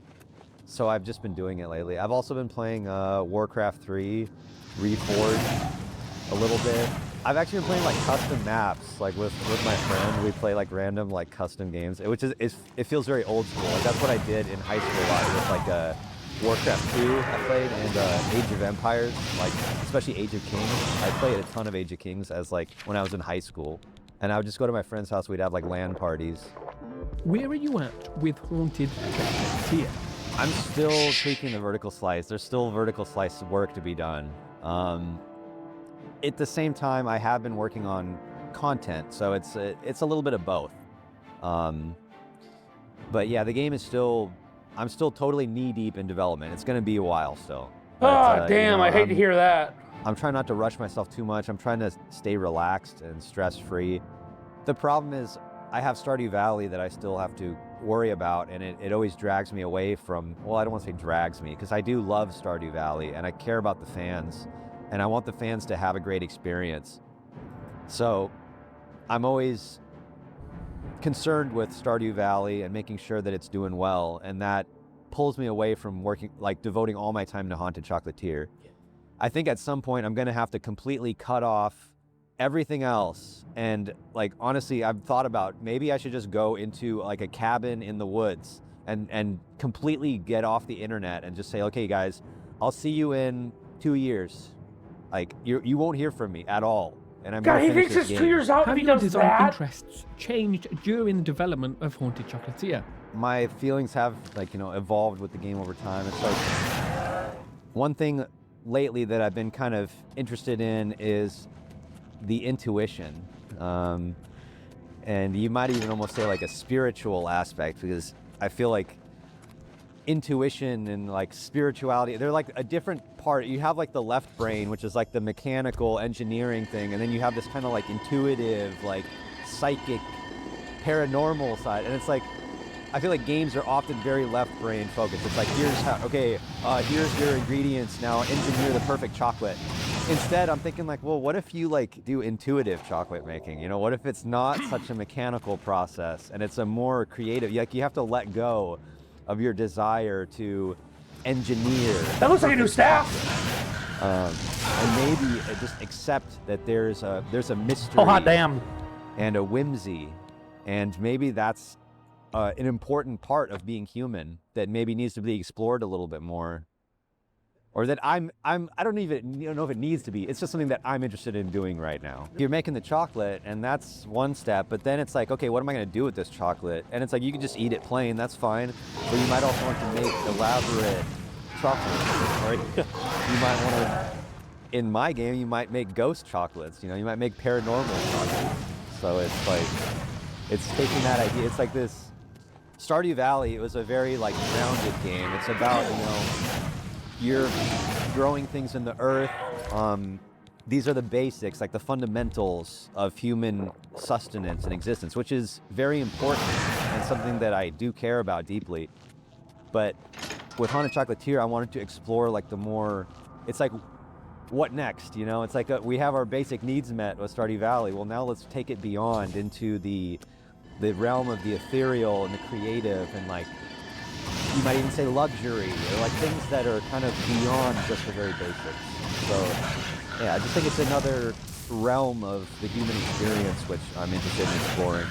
So I've just been doing it lately. I've also been playing Warcraft 3, Reforged a little bit. I've actually been playing like custom maps, like with my friend. We play like random like custom games, which it feels very old school. Like that's what I did in high school a lot with like Warcraft 2 I played, and Age of Empires, like especially Age of Kings. I played a ton of Age of Kings as like when I was in high school. And I would just go to my friend's house, we'd have like LAN parties. Where are you at with Haunted Chocolatier? I'm still tweaking the vertical slice. There's still vertical slice work to be done. At the same time, I have been working on content, so it's a little bit of both. But yeah, the game is I'm still totally knee deep in development. It's gonna be a while still. But, damn, you know, I hate to hear that. I'm trying not to rush myself too much. I'm trying to stay relaxed and stress-free. The problem is I have Stardew Valley that I still have to worry about, and it always drags me away from, well, I don't want to say drags me, because I do love Stardew Valley, and I care about the fans, and I want the fans to have a great experience. So I'm always concerned with Stardew Valley and making sure that it's doing well, and that pulls me away from working, like devoting all my time to Haunted Chocolatier. I think at some point I'm gonna have to completely cut off everything else. And like, honestly, I've thought about maybe I should just go into like a cabin in the woods and completely get off the internet and just say, okay, guys, I'll see you in 2 years. Like, you won't hear from me at all. And I'm God, gonna he finish thinks this it's game. 2 years out if Have he your does design that. interests changed during the development of Haunted Chocolatier? My feelings have, like, you know, evolved with the game over time. It's like, one thing lately that I've been kind of interested in is the intuition. And you might even almost say like a spiritual aspect, because I feel like intuition and like spirituality, they're like a different part. You have like the left brain, which is like the mechanical engineering thing, and then you have this kind of like intuitive, like psychic, paranormal side. And it's like, I feel like games are often very left brain focused. It's like, here's how, okay, here's your ingredients, now engineer the perfect chocolate. instead, I'm thinking like, well, what if you like do intuitive chocolate making? You know, what if it's not such a mechanical process and it's a more creative? Like you have to let go of your desire to engineer. That looks like a new staff. And maybe just accept that there's a mystery. Oh hot damn! And a whimsy, and maybe that's an important part of being human that maybe needs to be explored a little bit more, or that I don't even know if it needs to be. It's just something that I'm interested in doing right now. You're making the chocolate, and that's one step, but then it's like, okay, what am I going to do with this chocolate? And it's like you can just eat it plain, that's fine, but you might also want to make elaborate chocolate, or you might want to. In my game, you might make ghost chocolates. You know, you might make paranormal chocolates. So it's like, it's taking that idea. It's like this Stardew Valley. It was a very like grounded game. It's about, you know, you're growing things in the earth. These are the basics, like the fundamentals of human sustenance and existence, which is very important and something that I do care about deeply. But with Haunted Chocolatier, I wanted to explore like the more, it's like, what next? You know, it's like we have our basic needs met with Stardew Valley. Well, now let's take it beyond into the realm of the ethereal and the creative, and like you might even say luxury, or like things that are kind of beyond just the very basics. So yeah, I just think it's another realm of the human experience which I'm interested in exploring.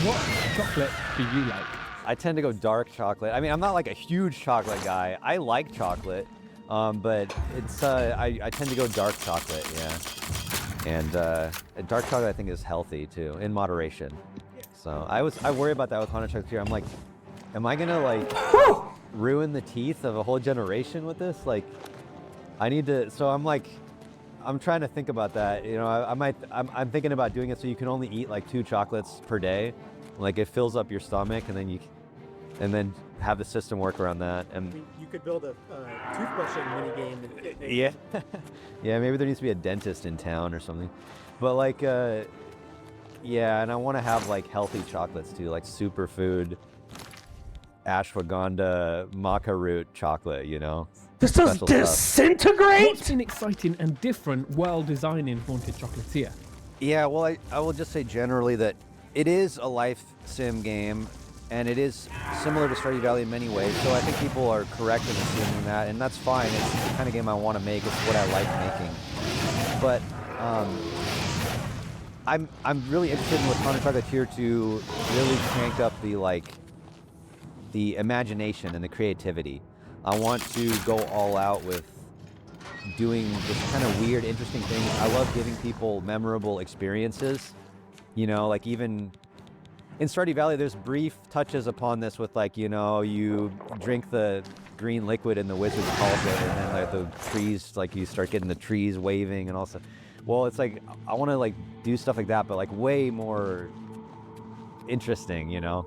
What chocolate do you like? I tend to go dark chocolate. I mean, I'm not like a huge chocolate guy. I like chocolate. But it's I tend to go dark chocolate, yeah. And dark chocolate I think is healthy too, in moderation. So I worry about that with Haunted Chocolatier. I'm like, am I gonna like ruin the teeth of a whole generation with this? Like, I need to. So I'm trying to think about that. You know, I'm thinking about doing it so you can only eat like 2 chocolates per day. Like it fills up your stomach, and then have the system work around that. And you could build a toothbrushing mini game. Yeah, yeah. Maybe there needs to be a dentist in town or something. But like, yeah. And I want to have like healthy chocolates too, like superfood, ashwagandha, maca root chocolate. You know. This does disintegrate. What's been exciting and different while designing Haunted Chocolatier? Yeah. Well, I will just say generally that it is a life sim game. And it is similar to Stardew Valley in many ways, so I think people are correct in assuming that, and that's fine. It's the kind of game I want to make. It's what I like making. But I'm really interested with Haunted Chocolatier to really crank up the imagination and the creativity. I want to go all out with doing this kind of weird, interesting things. I love giving people memorable experiences. You know, like even in Stardew Valley, there's brief touches upon this with like, you know, you drink the green liquid in the wizard's cauldron, and then like the trees, like you start getting the trees waving and all stuff. Well, it's like, I want to like do stuff like that, but like way more interesting, you know?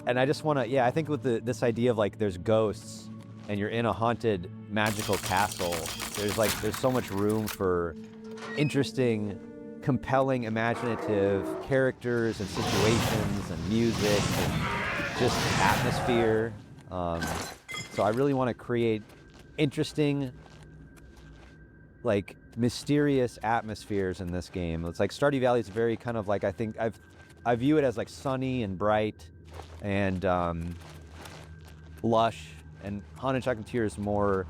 And I just want to, yeah, I think with this idea of like there's ghosts and you're in a haunted magical castle, there's so much room for interesting, compelling, imaginative characters and situations and music and just atmosphere. So I really want to create interesting, like mysterious atmospheres in this game. It's like Stardew Valley is very kind of like, I view it as like sunny and bright and lush, and Haunted Chocolatier is more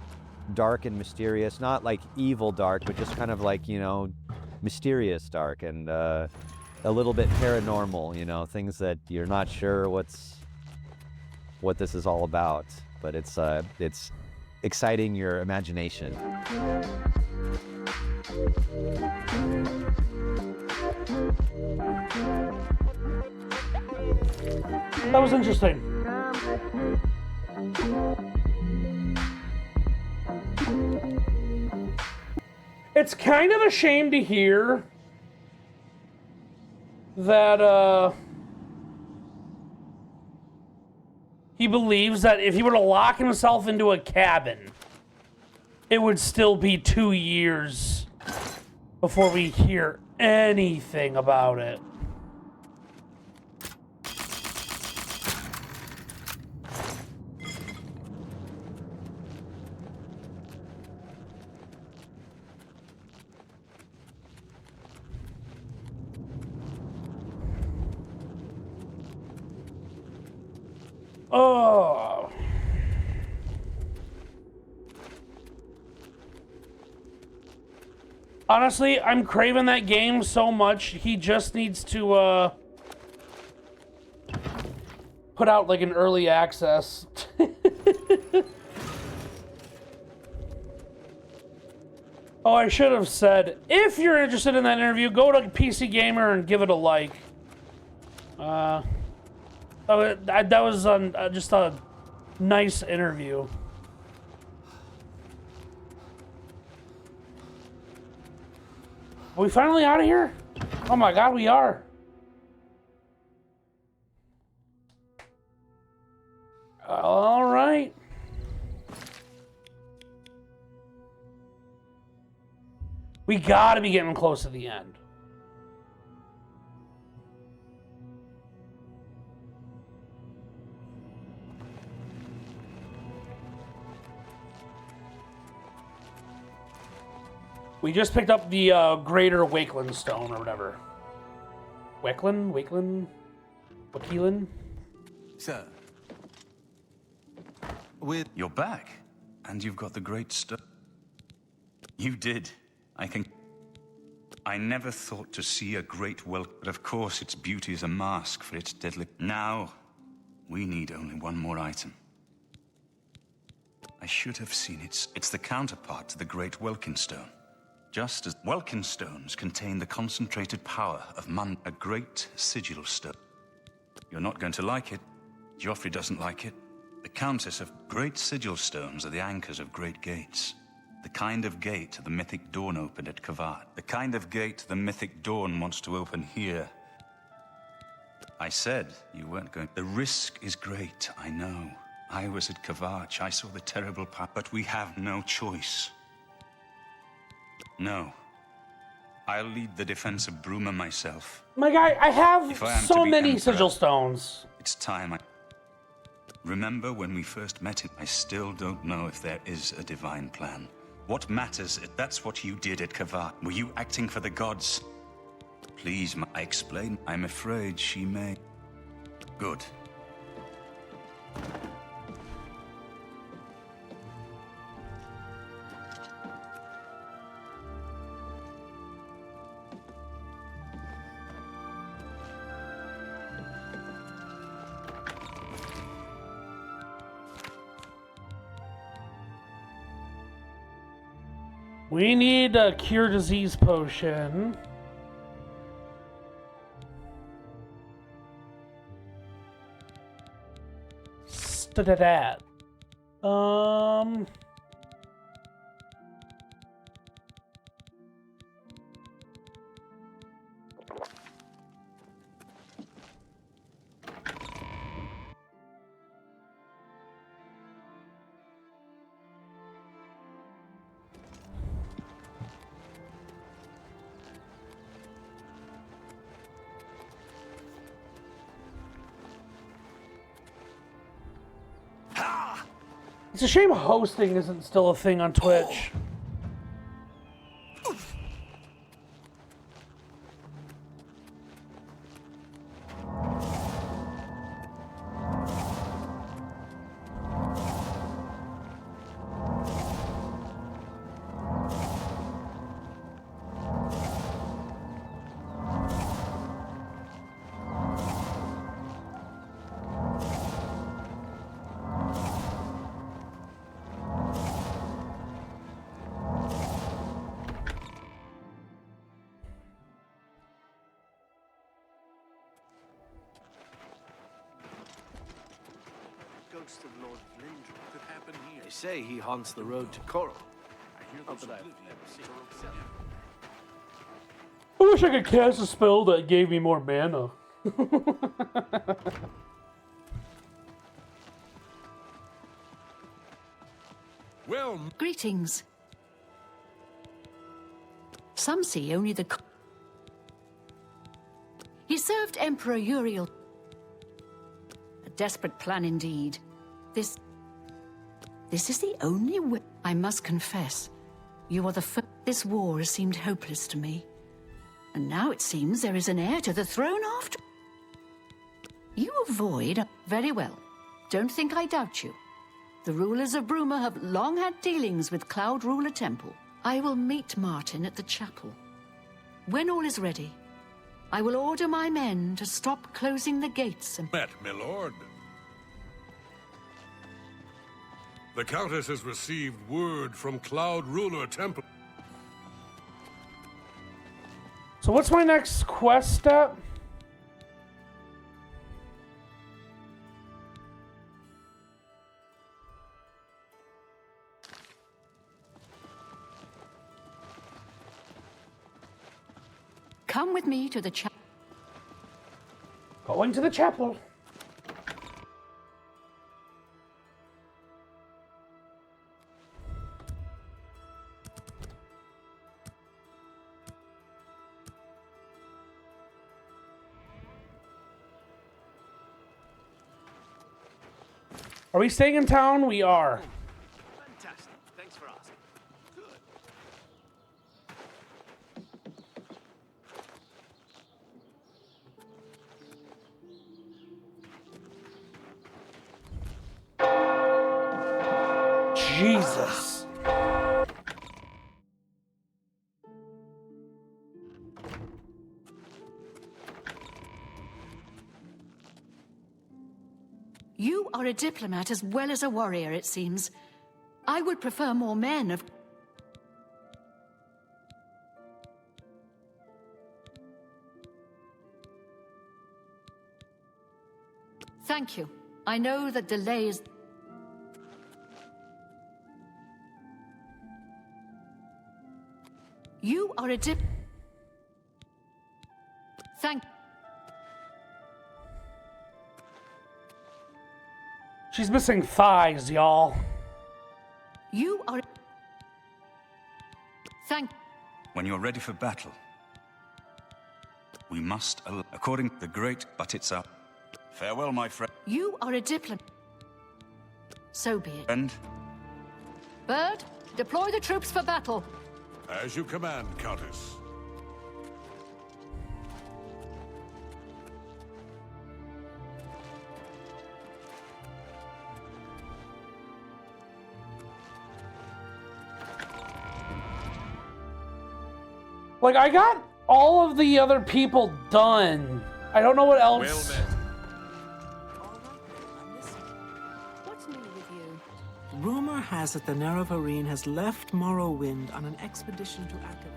dark and mysterious, not like evil dark, but just kind of like, you know, mysterious dark and a little bit paranormal, you know, things that you're not sure what this is all about, but it's exciting your imagination. That was interesting. It's kind of a shame to hear that he believes that if he were to lock himself into a cabin, it would still be 2 years before we hear anything about it. Oh. Honestly, I'm craving that game so much. He just needs to put out like an early access. Oh, I should have said, if you're interested in that interview, go to PC Gamer and give it a like. That was just a nice interview. Are we finally out of here? Oh my god, we are. All right. We gotta be getting close to the end. We just picked up the Greater Wakeland Stone or whatever. Wakeland? Sir. You're back. And you've got the great stone. You did. I never thought to see a great well, but of course its beauty is a mask for its deadly. Now, we need only one more item. I should have seen it. It's the counterpart to the great Welkin Stone. Just as Welkin stones contain the concentrated power of a great sigil stone. You're not going to like it. Joffrey doesn't like it. The Countess of great sigil stones are the anchors of great gates. The kind of gate the mythic Dawn opened at Kavad. The kind of gate the mythic Dawn wants to open here. I said you weren't going. The risk is great, I know. I was at Kavad. I saw the terrible path, but we have no choice. No. I'll lead the defense of Bruma myself. My guy, I have so many sigil stones. It's time. Remember when we first met him? I still don't know if there is a divine plan. What matters, that's what you did at Kavad. Were you acting for the gods? Please, I explain. I'm afraid she may. Good. We need a cure disease potion. That. It's a shame hosting isn't still a thing on Twitch. Of Lord Vlindre could happen here. They say he haunts the road to Coral. Not that I've ever seen him. I wish I could cast a spell that gave me more mana. Well, greetings. Some see only the. He served Emperor Uriel. A desperate plan indeed. This is the only way. I must confess, you are the first. This war has seemed hopeless to me. And now it seems there is an heir to the throne after. You avoid. Very well. Don't think I doubt you. The rulers of Bruma have long had dealings with Cloud Ruler Temple. I will meet Martin at the chapel. When all is ready, I will order my men to stop closing the gates and... Met, my lord. The Countess has received word from Cloud Ruler Temple. So what's my next quest step? Come with me to the chapel. Going to the chapel. Are we staying in town? We are. Fantastic. Thanks for asking. Good. Jesus. You are a diplomat as well as a warrior, it seems. I would prefer more men of... Thank you. I know that delay is... You are a dip... Thank... She's missing thighs, y'all. You are... Thank... When you're ready for battle, we must, according to the great, but it's up. Farewell, my friend. You are a diplomat. So be it. And Bird, deploy the troops for battle. As you command, Countess. Like, I got all of the other people done. I don't know what else. Well met. What's new with you? Rumor has it the Nerevarine has left Morrowind on an expedition to Akavir.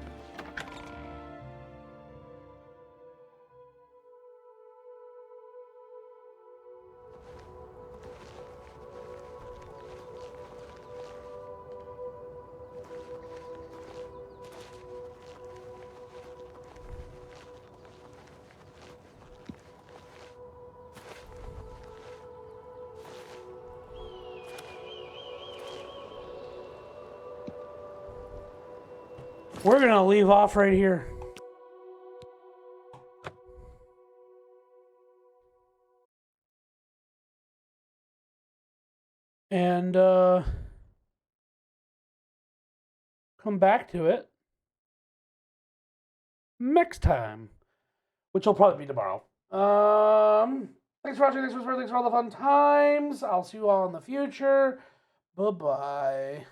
We're gonna leave off right here. And come back to it next time, which will probably be tomorrow. Thanks for watching. Thanks for all the fun times. I'll see you all in the future. Bye-bye.